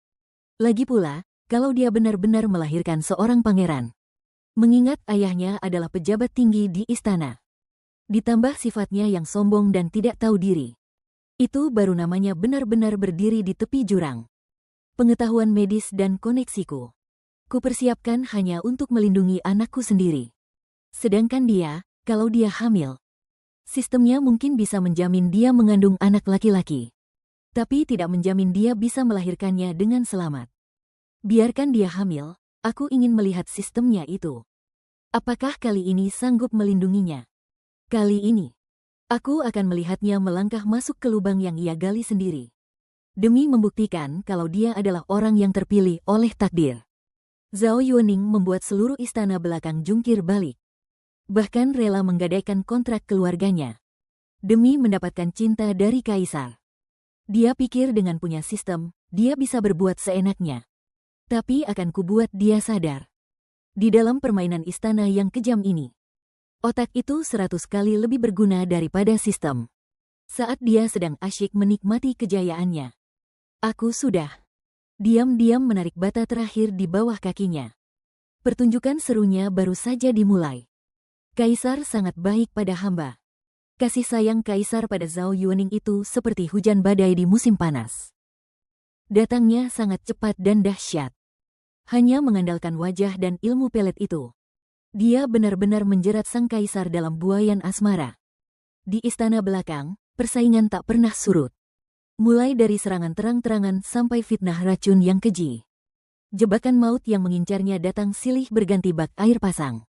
Lagi pula, kalau dia benar-benar melahirkan seorang pangeran. Mengingat ayahnya adalah pejabat tinggi di istana. Ditambah sifatnya yang sombong dan tidak tahu diri. Itu baru namanya benar-benar berdiri di tepi jurang. Pengetahuan medis dan koneksiku. Kupersiapkan hanya untuk melindungi anakku sendiri. Sedangkan dia, kalau dia hamil, sistemnya mungkin bisa menjamin dia mengandung anak laki-laki. Tapi tidak menjamin dia bisa melahirkannya dengan selamat. Biarkan dia hamil, aku ingin melihat sistemnya itu. Apakah kali ini sanggup melindunginya? Kali ini, aku akan melihatnya melangkah masuk ke lubang yang ia gali sendiri. Demi membuktikan kalau dia adalah orang yang terpilih oleh takdir. Zhao Yuaning membuat seluruh istana belakang jungkir balik. Bahkan rela menggadaikan kontrak keluarganya. Demi mendapatkan cinta dari kaisar. Dia pikir dengan punya sistem, dia bisa berbuat seenaknya. Tapi akan kubuat dia sadar. Di dalam permainan istana yang kejam ini, otak itu 100 kali lebih berguna daripada sistem. Saat dia sedang asyik menikmati kejayaannya, aku sudah diam-diam menarik bata terakhir di bawah kakinya. Pertunjukan serunya baru saja dimulai. Kaisar sangat baik pada hamba. Kasih sayang kaisar pada Zhao Yuaning itu seperti hujan badai di musim panas. Datangnya sangat cepat dan dahsyat. Hanya mengandalkan wajah dan ilmu pelet itu, dia benar-benar menjerat sang kaisar dalam buaian asmara. Di istana belakang, persaingan tak pernah surut. Mulai dari serangan terang-terangan sampai fitnah racun yang keji. Jebakan maut yang mengincarnya datang silih berganti bak air pasang.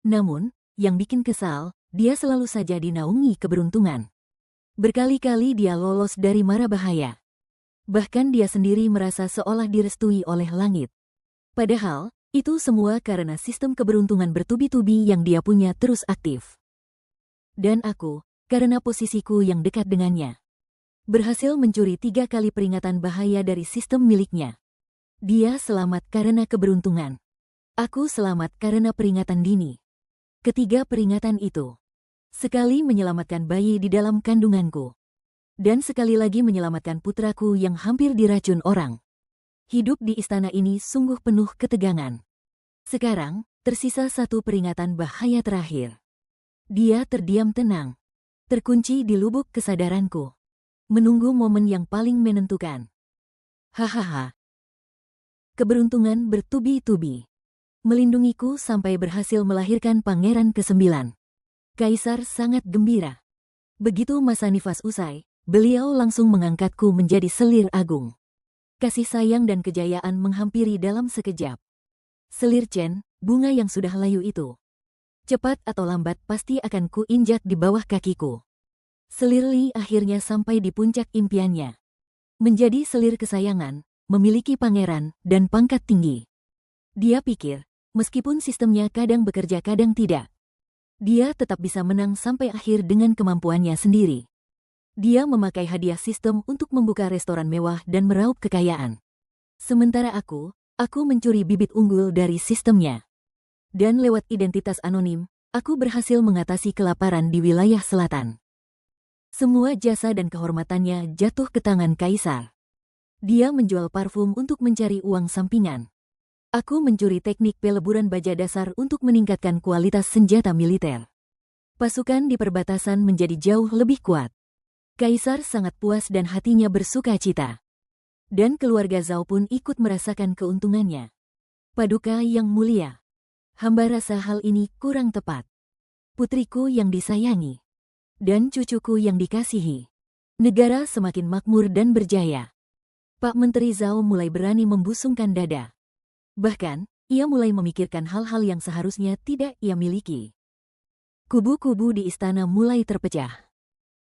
Namun, yang bikin kesal, dia selalu saja dinaungi keberuntungan. Berkali-kali dia lolos dari mara bahaya. Bahkan dia sendiri merasa seolah direstui oleh langit. Padahal, itu semua karena sistem keberuntungan bertubi-tubi yang dia punya terus aktif. Dan aku, karena posisiku yang dekat dengannya, berhasil mencuri 3 kali peringatan bahaya dari sistem miliknya. Dia selamat karena keberuntungan. Aku selamat karena peringatan dini. Ketiga peringatan itu, sekali menyelamatkan bayi di dalam kandunganku, dan sekali lagi menyelamatkan putraku yang hampir diracun orang. Hidup di istana ini sungguh penuh ketegangan. Sekarang, tersisa 1 peringatan bahaya terakhir. Dia terdiam tenang, terkunci di lubuk kesadaranku. Menunggu momen yang paling menentukan. Hahaha. Keberuntungan bertubi-tubi melindungiku sampai berhasil melahirkan pangeran ke-9. Kaisar sangat gembira. Begitu masa nifas usai, beliau langsung mengangkatku menjadi selir agung. Kasih sayang dan kejayaan menghampiri dalam sekejap. Selir Chen, bunga yang sudah layu itu, cepat atau lambat pasti akan kuinjak di bawah kakiku. Selir Li akhirnya sampai di puncak impiannya. Menjadi selir kesayangan, memiliki pangeran, dan pangkat tinggi. Dia pikir, meskipun sistemnya kadang bekerja kadang tidak, Dia tetap bisa menang sampai akhir dengan kemampuannya sendiri. Dia memakai hadiah sistem untuk membuka restoran mewah dan meraup kekayaan. Sementara aku mencuri bibit unggul dari sistemnya. Dan lewat identitas anonim, aku berhasil mengatasi kelaparan di wilayah selatan. Semua jasa dan kehormatannya jatuh ke tangan Kaisar. Dia menjual parfum untuk mencari uang sampingan. Aku mencuri teknik peleburan baja dasar untuk meningkatkan kualitas senjata militer. Pasukan di perbatasan menjadi jauh lebih kuat. Kaisar sangat puas dan hatinya bersuka cita. Dan keluarga Zhao pun ikut merasakan keuntungannya. Paduka yang mulia, hamba rasa hal ini kurang tepat. Putriku yang disayangi, dan cucuku yang dikasihi. Negara semakin makmur dan berjaya. Pak Menteri Zhao mulai berani membusungkan dada. Bahkan, ia mulai memikirkan hal-hal yang seharusnya tidak ia miliki. Kubu-kubu di istana mulai terpecah.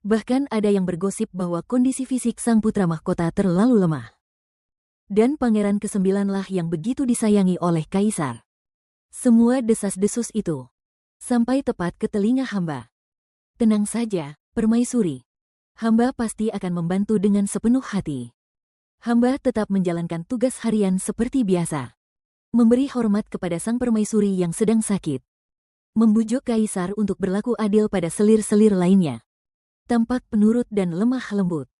Bahkan ada yang bergosip bahwa kondisi fisik sang putra mahkota terlalu lemah. Dan pangeran ke-9 lah yang begitu disayangi oleh Kaisar. Semua desas-desus itu sampai tepat ke telinga hamba. Tenang saja, Permaisuri. Hamba pasti akan membantu dengan sepenuh hati. Hamba tetap menjalankan tugas harian seperti biasa. Memberi hormat kepada sang permaisuri yang sedang sakit. Membujuk Kaisar untuk berlaku adil pada selir-selir lainnya. Tampak penurut dan lemah lembut.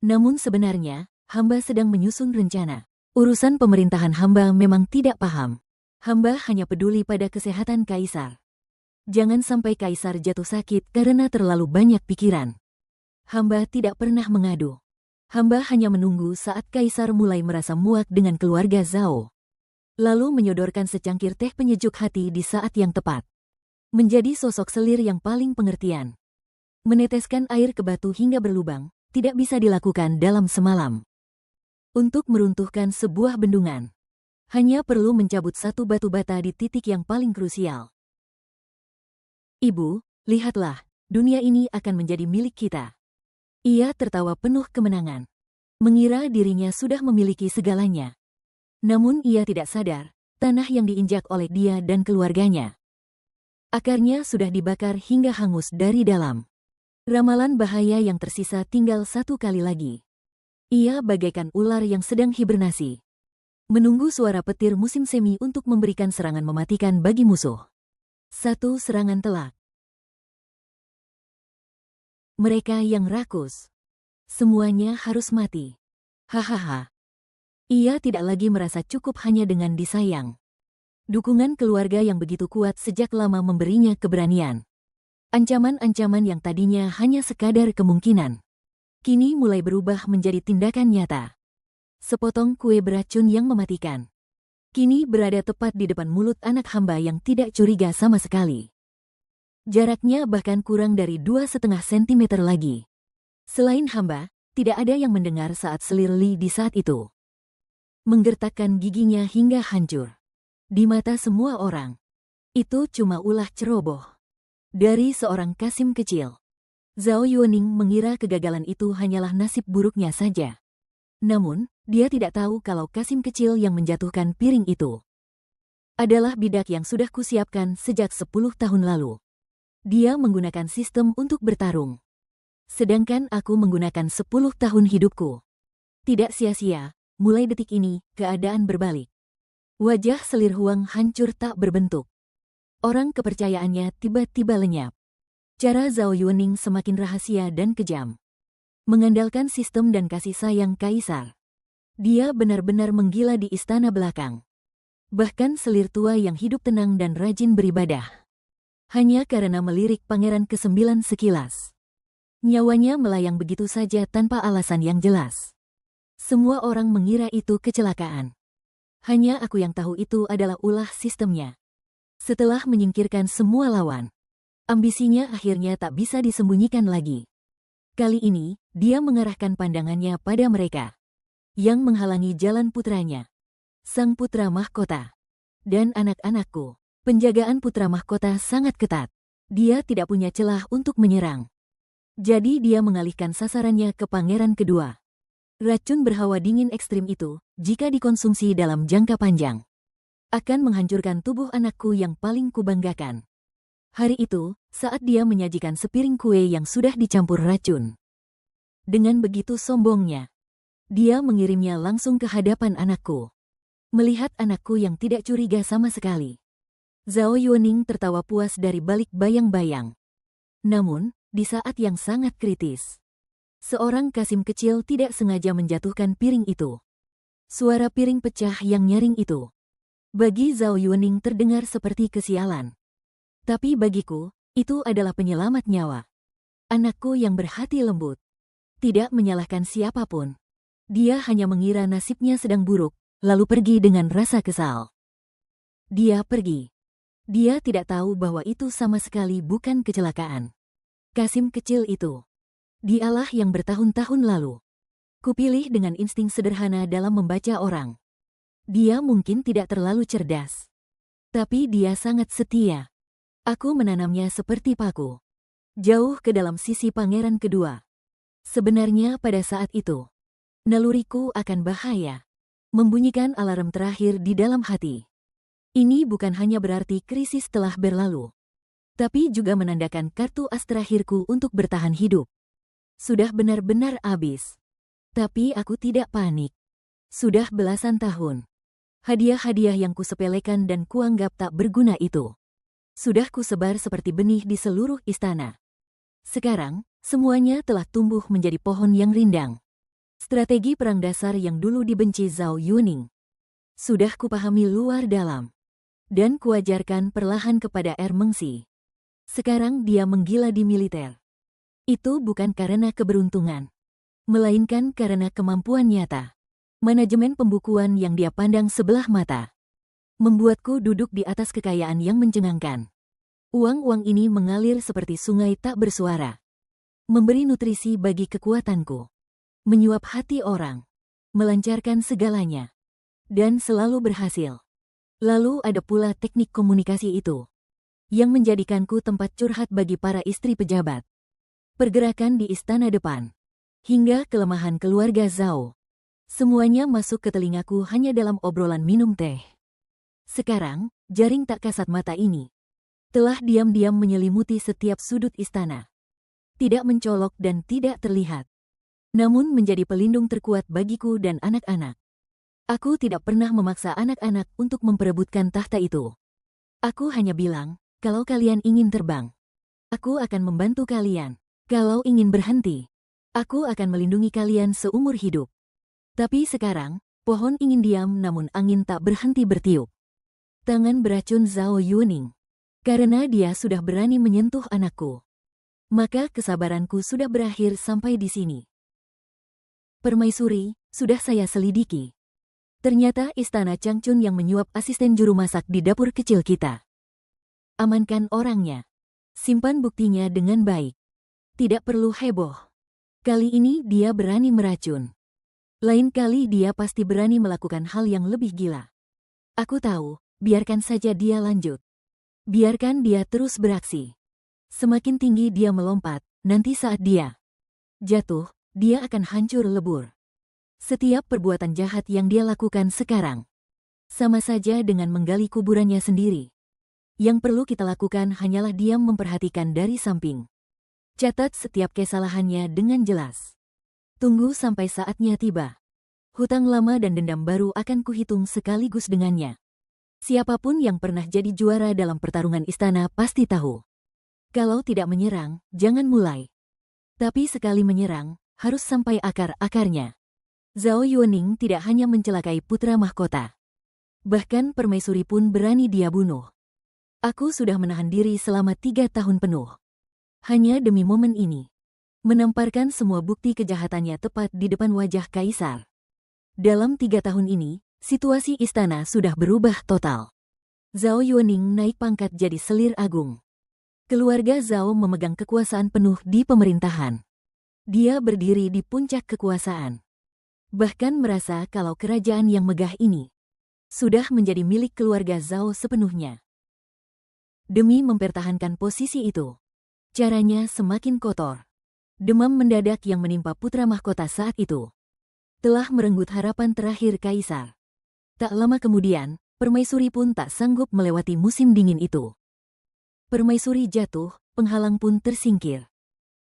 Namun sebenarnya, hamba sedang menyusun rencana. Urusan pemerintahan hamba memang tidak paham. Hamba hanya peduli pada kesehatan Kaisar. Jangan sampai Kaisar jatuh sakit karena terlalu banyak pikiran. Hamba tidak pernah mengadu. Hamba hanya menunggu saat Kaisar mulai merasa muak dengan keluarga Zhao. Lalu menyodorkan secangkir teh penyejuk hati di saat yang tepat. Menjadi sosok selir yang paling pengertian. Meneteskan air ke batu hingga berlubang, tidak bisa dilakukan dalam semalam. Untuk meruntuhkan sebuah bendungan, hanya perlu mencabut satu batu bata di titik yang paling krusial. Ibu, lihatlah, dunia ini akan menjadi milik kita. Ia tertawa penuh kemenangan. Mengira dirinya sudah memiliki segalanya. Namun ia tidak sadar, tanah yang diinjak oleh dia dan keluarganya. Akarnya sudah dibakar hingga hangus dari dalam. Ramalan bahaya yang tersisa tinggal satu kali lagi. Ia bagaikan ular yang sedang hibernasi. Menunggu suara petir musim semi untuk memberikan serangan mematikan bagi musuh. Satu serangan telak. Mereka yang rakus. Semuanya harus mati. Hahaha. Ia tidak lagi merasa cukup hanya dengan disayang. Dukungan keluarga yang begitu kuat sejak lama memberinya keberanian. Ancaman-ancaman yang tadinya hanya sekadar kemungkinan, kini mulai berubah menjadi tindakan nyata. Sepotong kue beracun yang mematikan, kini berada tepat di depan mulut anak hamba yang tidak curiga sama sekali. Jaraknya bahkan kurang dari 2,5 cm lagi. Selain hamba, tidak ada yang mendengar saat selir Li di saat itu. Menggertakkan giginya hingga hancur. Di mata semua orang, itu cuma ulah ceroboh dari seorang Kasim kecil. Zhao Yuning mengira kegagalan itu hanyalah nasib buruknya saja. Namun, dia tidak tahu kalau Kasim kecil yang menjatuhkan piring itu adalah bidak yang sudah kusiapkan sejak 10 tahun lalu. Dia menggunakan sistem untuk bertarung. Sedangkan aku menggunakan 10 tahun hidupku. Tidak sia-sia. Mulai detik ini, keadaan berbalik. Wajah selir Huang hancur tak berbentuk. Orang kepercayaannya tiba-tiba lenyap. Cara Zhao Yuning semakin rahasia dan kejam. Mengandalkan sistem dan kasih sayang Kaisar. Dia benar-benar menggila di istana belakang. Bahkan selir tua yang hidup tenang dan rajin beribadah. Hanya karena melirik pangeran ke-9 sekilas. Nyawanya melayang begitu saja tanpa alasan yang jelas. Semua orang mengira itu kecelakaan. Hanya aku yang tahu itu adalah ulah sistemnya. Setelah menyingkirkan semua lawan, ambisinya akhirnya tak bisa disembunyikan lagi. Kali ini, dia mengarahkan pandangannya pada mereka yang menghalangi jalan putranya, sang putra mahkota, dan anak-anakku. Penjagaan putra mahkota sangat ketat. Dia tidak punya celah untuk menyerang. Jadi dia mengalihkan sasarannya ke pangeran kedua. Racun berhawa dingin ekstrim itu, jika dikonsumsi dalam jangka panjang, akan menghancurkan tubuh anakku yang paling kubanggakan. Hari itu, saat dia menyajikan sepiring kue yang sudah dicampur racun. Dengan begitu sombongnya, dia mengirimnya langsung ke hadapan anakku. Melihat anakku yang tidak curiga sama sekali, Zhao Yuning tertawa puas dari balik bayang-bayang. Namun, di saat yang sangat kritis, seorang Kasim kecil tidak sengaja menjatuhkan piring itu. Suara piring pecah yang nyaring itu, bagi Zhao Yuning terdengar seperti kesialan. Tapi bagiku, itu adalah penyelamat nyawa. Anakku yang berhati lembut, tidak menyalahkan siapapun. Dia hanya mengira nasibnya sedang buruk, lalu pergi dengan rasa kesal. Dia pergi. Dia tidak tahu bahwa itu sama sekali bukan kecelakaan. Kasim kecil itu, dialah yang bertahun-tahun lalu kupilih dengan insting sederhana dalam membaca orang. Dia mungkin tidak terlalu cerdas, tapi dia sangat setia. Aku menanamnya seperti paku, jauh ke dalam sisi pangeran kedua. Sebenarnya pada saat itu, naluriku akan bahaya, membunyikan alarm terakhir di dalam hati. Ini bukan hanya berarti krisis telah berlalu, tapi juga menandakan kartu as terakhirku untuk bertahan hidup sudah benar-benar habis. Tapi aku tidak panik. Sudah belasan tahun, hadiah-hadiah yang kusepelekan dan kuanggap tak berguna itu sudah kusebar seperti benih di seluruh istana. Sekarang, semuanya telah tumbuh menjadi pohon yang rindang. Strategi perang dasar yang dulu dibenci Zhao Yuning sudah kupahami luar dalam, dan kuajarkan perlahan kepada Mengsi. Sekarang dia menggila di militer. Itu bukan karena keberuntungan, melainkan karena kemampuan nyata. Manajemen pembukuan yang dia pandang sebelah mata membuatku duduk di atas kekayaan yang mencengangkan. Uang-uang ini mengalir seperti sungai tak bersuara, memberi nutrisi bagi kekuatanku, menyuap hati orang, melancarkan segalanya, dan selalu berhasil. Lalu ada pula teknik komunikasi itu, yang menjadikanku tempat curhat bagi para istri pejabat. Pergerakan di istana depan, hingga kelemahan keluarga Zhao, semuanya masuk ke telingaku hanya dalam obrolan minum teh. Sekarang, jaring tak kasat mata ini telah diam-diam menyelimuti setiap sudut istana. Tidak mencolok dan tidak terlihat, namun menjadi pelindung terkuat bagiku dan anak-anak. Aku tidak pernah memaksa anak-anak untuk memperebutkan tahta itu. Aku hanya bilang, kalau kalian ingin terbang, aku akan membantu kalian. Kalau ingin berhenti, aku akan melindungi kalian seumur hidup. Tapi sekarang, pohon ingin diam namun angin tak berhenti bertiup. Tangan beracun Zhao Yuning, karena dia sudah berani menyentuh anakku. Maka kesabaranku sudah berakhir sampai di sini. Permaisuri, sudah saya selidiki. Ternyata istana Changchun yang menyuap asisten juru masak di dapur kecil kita. Amankan orangnya. Simpan buktinya dengan baik. Tidak perlu heboh. Kali ini dia berani meracun. Lain kali dia pasti berani melakukan hal yang lebih gila. Aku tahu, biarkan saja dia lanjut. Biarkan dia terus beraksi. Semakin tinggi dia melompat, nanti saat dia jatuh, dia akan hancur lebur. Setiap perbuatan jahat yang dia lakukan sekarang, sama saja dengan menggali kuburannya sendiri. Yang perlu kita lakukan hanyalah diam memperhatikan dari samping. Catat setiap kesalahannya dengan jelas. Tunggu sampai saatnya tiba. Hutang lama dan dendam baru akan kuhitung sekaligus dengannya. Siapapun yang pernah jadi juara dalam pertarungan istana pasti tahu. Kalau tidak menyerang, jangan mulai. Tapi sekali menyerang, harus sampai akar-akarnya. Zhao Yuning tidak hanya mencelakai putra mahkota. Bahkan permaisuri pun berani dia bunuh. Aku sudah menahan diri selama 3 tahun penuh. Hanya demi momen ini. Menamparkan semua bukti kejahatannya tepat di depan wajah Kaisar. Dalam 3 tahun ini, situasi istana sudah berubah total. Zhao Yuning naik pangkat jadi selir agung. Keluarga Zhao memegang kekuasaan penuh di pemerintahan. Dia berdiri di puncak kekuasaan. Bahkan merasa kalau kerajaan yang megah ini sudah menjadi milik keluarga Zhao sepenuhnya. Demi mempertahankan posisi itu, caranya semakin kotor. Demam mendadak yang menimpa putra mahkota saat itu telah merenggut harapan terakhir Kaisar. Tak lama kemudian, permaisuri pun tak sanggup melewati musim dingin itu. Permaisuri jatuh, penghalang pun tersingkir.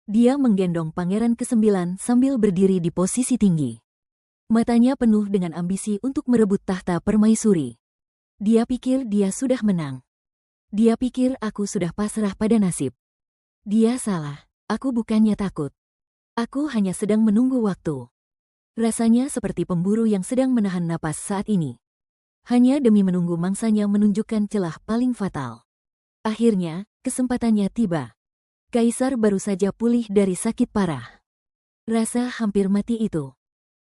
Dia menggendong pangeran ke-9 sambil berdiri di posisi tinggi. Matanya penuh dengan ambisi untuk merebut tahta permaisuri. Dia pikir dia sudah menang. Dia pikir aku sudah pasrah pada nasib. Dia salah, aku bukannya takut. Aku hanya sedang menunggu waktu. Rasanya seperti pemburu yang sedang menahan napas saat ini. Hanya demi menunggu mangsanya menunjukkan celah paling fatal. Akhirnya, kesempatannya tiba. Kaisar baru saja pulih dari sakit parah. Rasa hampir mati itu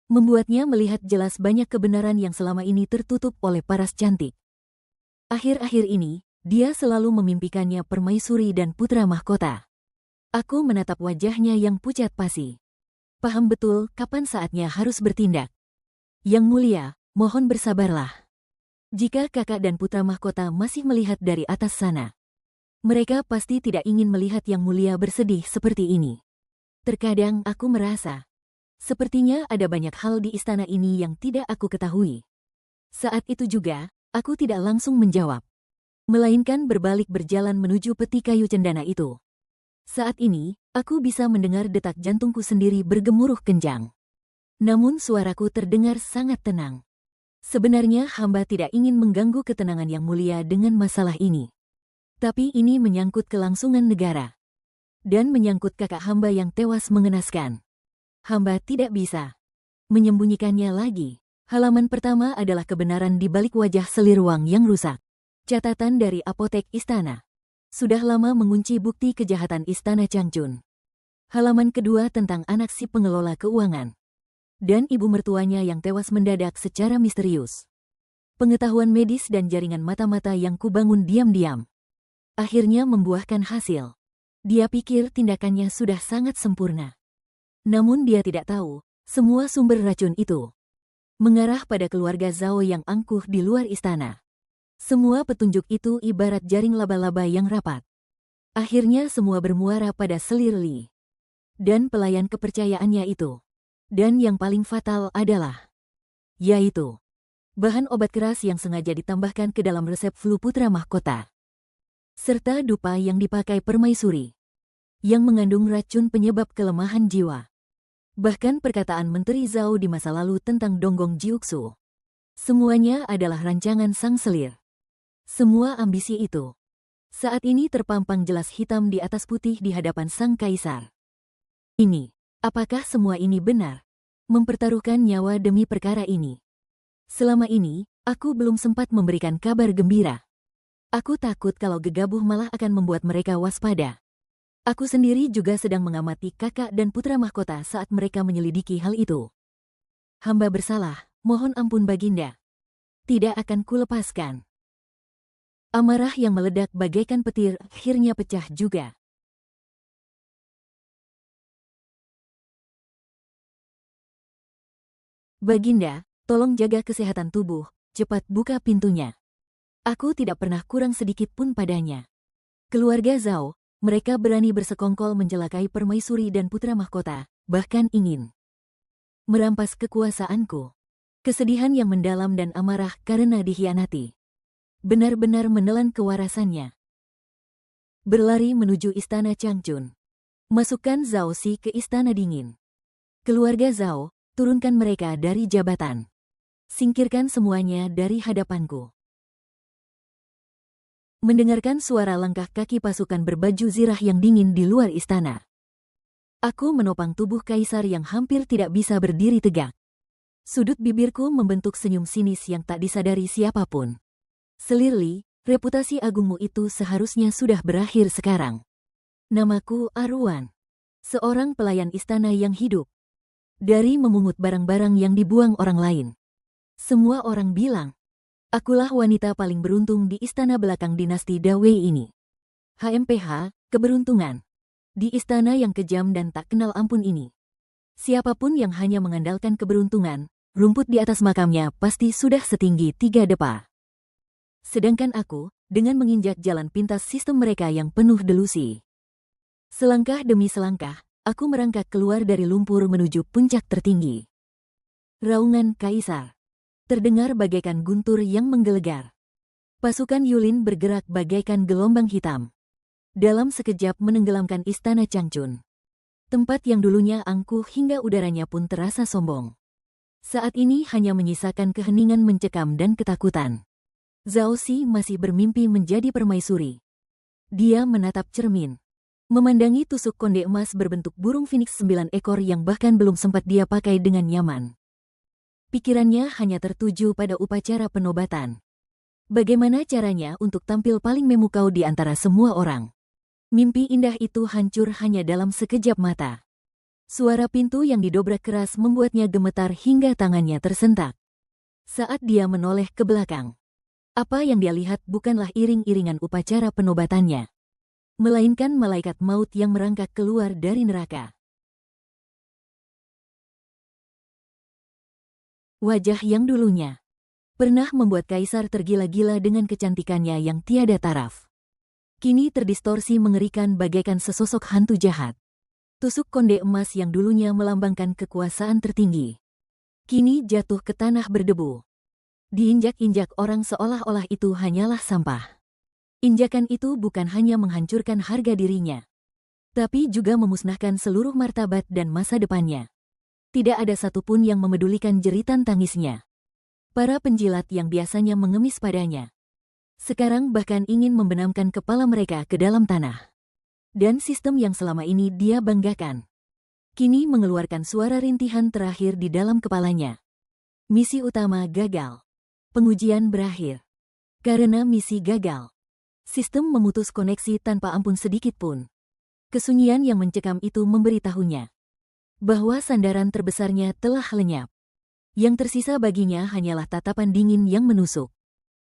membuatnya melihat jelas banyak kebenaran yang selama ini tertutup oleh paras cantik. Akhir-akhir ini, dia selalu memimpikannya permaisuri dan putra mahkota. Aku menatap wajahnya yang pucat pasi. Paham betul kapan saatnya harus bertindak. Yang mulia, mohon bersabarlah. Jika kakak dan putra mahkota masih melihat dari atas sana, mereka pasti tidak ingin melihat Yang Mulia bersedih seperti ini. Terkadang aku merasa, sepertinya ada banyak hal di istana ini yang tidak aku ketahui. Saat itu juga, aku tidak langsung menjawab, melainkan berbalik berjalan menuju peti kayu cendana itu. Saat ini, aku bisa mendengar detak jantungku sendiri bergemuruh kencang. Namun suaraku terdengar sangat tenang. Sebenarnya hamba tidak ingin mengganggu ketenangan Yang Mulia dengan masalah ini. Tapi ini menyangkut kelangsungan negara. Dan menyangkut kakak hamba yang tewas mengenaskan. Hamba tidak bisa menyembunyikannya lagi. Halaman pertama adalah kebenaran di balik wajah Selirwang yang rusak. Catatan dari apotek istana. Sudah lama mengunci bukti kejahatan istana Changchun. Halaman kedua tentang anak si pengelola keuangan. Dan ibu mertuanya yang tewas mendadak secara misterius. Pengetahuan medis dan jaringan mata-mata yang kubangun diam-diam akhirnya membuahkan hasil. Dia pikir tindakannya sudah sangat sempurna. Namun dia tidak tahu, semua sumber racun itu mengarah pada keluarga Zhao yang angkuh di luar istana. Semua petunjuk itu ibarat jaring laba-laba yang rapat. Akhirnya semua bermuara pada Selir Li. Dan pelayan kepercayaannya itu. Dan yang paling fatal adalah, yaitu bahan obat keras yang sengaja ditambahkan ke dalam resep flu putra mahkota. Serta dupa yang dipakai permaisuri, yang mengandung racun penyebab kelemahan jiwa. Bahkan perkataan Menteri Zhao di masa lalu tentang Donggong Jiuxu. Semuanya adalah rancangan sang selir. Semua ambisi itu saat ini terpampang jelas hitam di atas putih di hadapan sang kaisar. Ini, apakah semua ini benar? Mempertaruhkan nyawa demi perkara ini. Selama ini, aku belum sempat memberikan kabar gembira. Aku takut kalau gegabah malah akan membuat mereka waspada. Aku sendiri juga sedang mengamati kakak dan putra mahkota saat mereka menyelidiki hal itu. Hamba bersalah, mohon ampun Baginda. Tidak akan kulepaskan. Amarah yang meledak bagaikan petir akhirnya pecah juga. Baginda, tolong jaga kesehatan tubuh, cepat buka pintunya. Aku tidak pernah kurang sedikit pun padanya. Keluarga Zhao, mereka berani bersekongkol mencelakai permaisuri dan putra mahkota, bahkan ingin merampas kekuasaanku. Kesedihan yang mendalam dan amarah karena dikhianati benar-benar menelan kewarasannya. Berlari menuju istana Changchun. Masukkan Zhao Si ke istana dingin. Keluarga Zhao, turunkan mereka dari jabatan. Singkirkan semuanya dari hadapanku. Mendengarkan suara langkah kaki pasukan berbaju zirah yang dingin di luar istana. Aku menopang tubuh kaisar yang hampir tidak bisa berdiri tegak. Sudut bibirku membentuk senyum sinis yang tak disadari siapapun. Selir Li, reputasi agungmu itu seharusnya sudah berakhir sekarang. Namaku Aruan. Seorang pelayan istana yang hidup. Dari memungut barang-barang yang dibuang orang lain. Semua orang bilang, akulah wanita paling beruntung di istana belakang dinasti Dawei ini. HMPH, keberuntungan. Di istana yang kejam dan tak kenal ampun ini. Siapapun yang hanya mengandalkan keberuntungan, rumput di atas makamnya pasti sudah setinggi 3 depa. Sedangkan aku, dengan menginjak jalan pintas sistem mereka yang penuh delusi. Selangkah demi selangkah, aku merangkak keluar dari lumpur menuju puncak tertinggi. Raungan kaisar terdengar bagaikan guntur yang menggelegar. Pasukan Yulin bergerak bagaikan gelombang hitam. dalam sekejap menenggelamkan istana Changchun. Tempat yang dulunya angkuh hingga udaranya pun terasa sombong. Saat ini hanya menyisakan keheningan mencekam dan ketakutan. Zhao Xi masih bermimpi menjadi permaisuri. Dia menatap cermin. Memandangi tusuk konde emas berbentuk burung phoenix 9 ekor yang bahkan belum sempat dia pakai dengan nyaman. Pikirannya hanya tertuju pada upacara penobatan. Bagaimana caranya untuk tampil paling memukau di antara semua orang? Mimpi indah itu hancur hanya dalam sekejap mata. Suara pintu yang didobrak keras membuatnya gemetar hingga tangannya tersentak. Saat dia menoleh ke belakang, apa yang dia lihat bukanlah iring-iringan upacara penobatannya, melainkan malaikat maut yang merangkak keluar dari neraka. Wajah yang dulunya pernah membuat kaisar tergila-gila dengan kecantikannya yang tiada taraf, kini terdistorsi mengerikan bagaikan sesosok hantu jahat. Tusuk konde emas yang dulunya melambangkan kekuasaan tertinggi, kini jatuh ke tanah berdebu. Diinjak-injak orang seolah-olah itu hanyalah sampah. Injakan itu bukan hanya menghancurkan harga dirinya, tapi juga memusnahkan seluruh martabat dan masa depannya. Tidak ada satupun yang memedulikan jeritan tangisnya. Para penjilat yang biasanya mengemis padanya, sekarang bahkan ingin membenamkan kepala mereka ke dalam tanah. Dan sistem yang selama ini dia banggakan, kini mengeluarkan suara rintihan terakhir di dalam kepalanya. Misi utama gagal. Pengujian berakhir. Karena misi gagal, sistem memutus koneksi tanpa ampun sedikit pun. Kesunyian yang mencekam itu memberitahunya bahwa sandaran terbesarnya telah lenyap. Yang tersisa baginya hanyalah tatapan dingin yang menusuk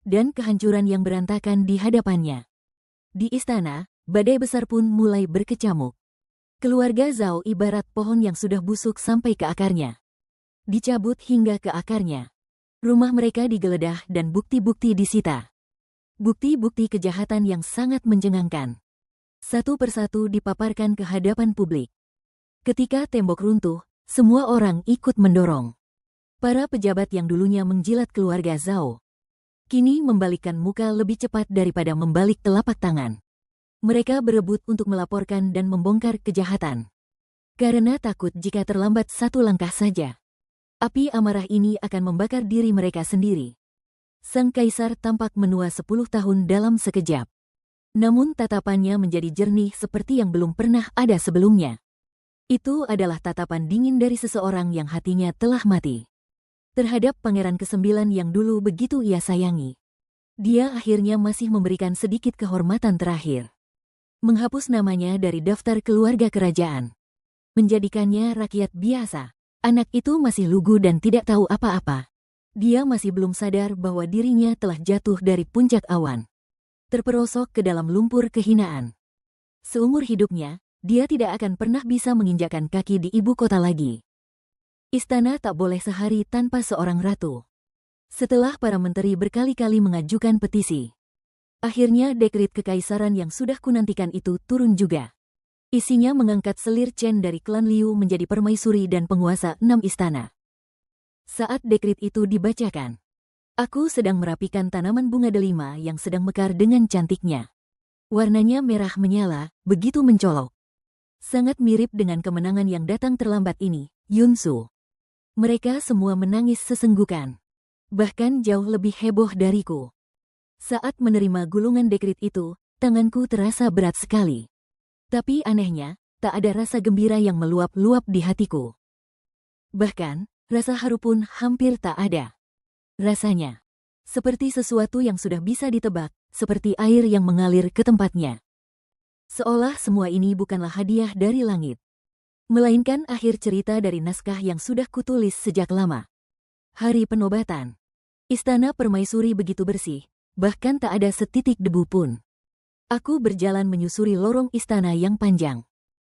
dan kehancuran yang berantakan di hadapannya. Di istana, badai besar pun mulai berkecamuk. Keluarga Zhao ibarat pohon yang sudah busuk sampai ke akarnya. Dicabut hingga ke akarnya. Rumah mereka digeledah dan bukti-bukti disita. Bukti-bukti kejahatan yang sangat mencengangkan. Satu persatu dipaparkan ke hadapan publik. Ketika tembok runtuh, semua orang ikut mendorong. Para pejabat yang dulunya menjilat keluarga Zhao, kini membalikkan muka lebih cepat daripada membalik telapak tangan. Mereka berebut untuk melaporkan dan membongkar kejahatan. Karena takut jika terlambat satu langkah saja, api amarah ini akan membakar diri mereka sendiri. Sang kaisar tampak menua 10 tahun dalam sekejap. Namun tatapannya menjadi jernih seperti yang belum pernah ada sebelumnya. Itu adalah tatapan dingin dari seseorang yang hatinya telah mati. Terhadap pangeran ke-9 yang dulu begitu ia sayangi, dia akhirnya masih memberikan sedikit kehormatan terakhir. Menghapus namanya dari daftar keluarga kerajaan. Menjadikannya rakyat biasa. Anak itu masih lugu dan tidak tahu apa-apa. Dia masih belum sadar bahwa dirinya telah jatuh dari puncak awan, terperosok ke dalam lumpur kehinaan. Seumur hidupnya, dia tidak akan pernah bisa menginjakkan kaki di ibu kota lagi. Istana tak boleh sehari tanpa seorang ratu. Setelah para menteri berkali-kali mengajukan petisi, akhirnya dekret kekaisaran yang sudah kunantikan itu turun juga. Isinya mengangkat selir Chen dari klan Liu menjadi permaisuri dan penguasa 6 istana. Saat dekret itu dibacakan, aku sedang merapikan tanaman bunga delima yang sedang mekar dengan cantiknya. Warnanya merah menyala, begitu mencolok. Sangat mirip dengan kemenangan yang datang terlambat ini, Yunsu. Mereka semua menangis sesenggukan. Bahkan jauh lebih heboh dariku. Saat menerima gulungan dekret itu, tanganku terasa berat sekali. Tapi anehnya, tak ada rasa gembira yang meluap-luap di hatiku. Bahkan, rasa haru pun hampir tak ada. Rasanya seperti sesuatu yang sudah bisa ditebak, seperti air yang mengalir ke tempatnya. Seolah semua ini bukanlah hadiah dari langit, melainkan akhir cerita dari naskah yang sudah kutulis sejak lama. Hari penobatan. Istana permaisuri begitu bersih, bahkan tak ada setitik debu pun. Aku berjalan menyusuri lorong istana yang panjang,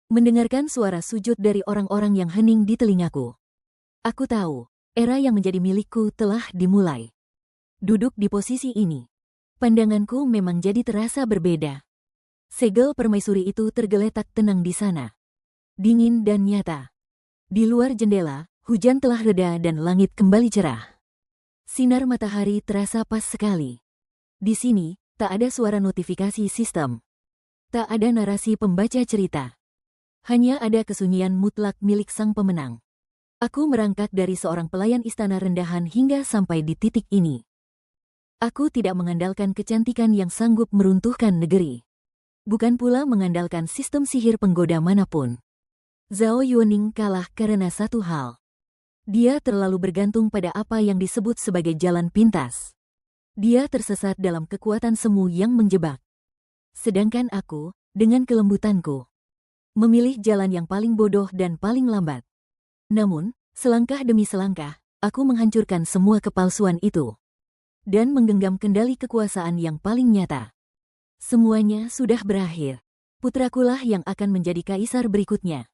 mendengarkan suara sujud dari orang-orang yang hening di telingaku. Aku tahu, era yang menjadi milikku telah dimulai. Duduk di posisi ini, pandanganku memang jadi terasa berbeda. Segel permaisuri itu tergeletak tenang di sana, dingin dan nyata. Di luar jendela, hujan telah reda dan langit kembali cerah. Sinar matahari terasa pas sekali. Di sini, tak ada suara notifikasi sistem. Tak ada narasi pembaca cerita. Hanya ada kesunyian mutlak milik sang pemenang. Aku merangkak dari seorang pelayan istana rendahan hingga sampai di titik ini. Aku tidak mengandalkan kecantikan yang sanggup meruntuhkan negeri. Bukan pula mengandalkan sistem sihir penggoda manapun. Zhao Yuning kalah karena satu hal. Dia terlalu bergantung pada apa yang disebut sebagai jalan pintas. Dia tersesat dalam kekuatan semu yang menjebak. Sedangkan aku, dengan kelembutanku, memilih jalan yang paling bodoh dan paling lambat. Namun, selangkah demi selangkah, aku menghancurkan semua kepalsuan itu. Dan menggenggam kendali kekuasaan yang paling nyata. Semuanya sudah berakhir. Putrakulah yang akan menjadi kaisar berikutnya.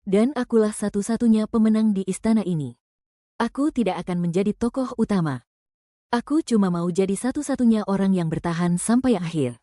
Dan akulah satu-satunya pemenang di istana ini. Aku tidak akan menjadi tokoh utama. Aku cuma mau jadi satu-satunya orang yang bertahan sampai akhir.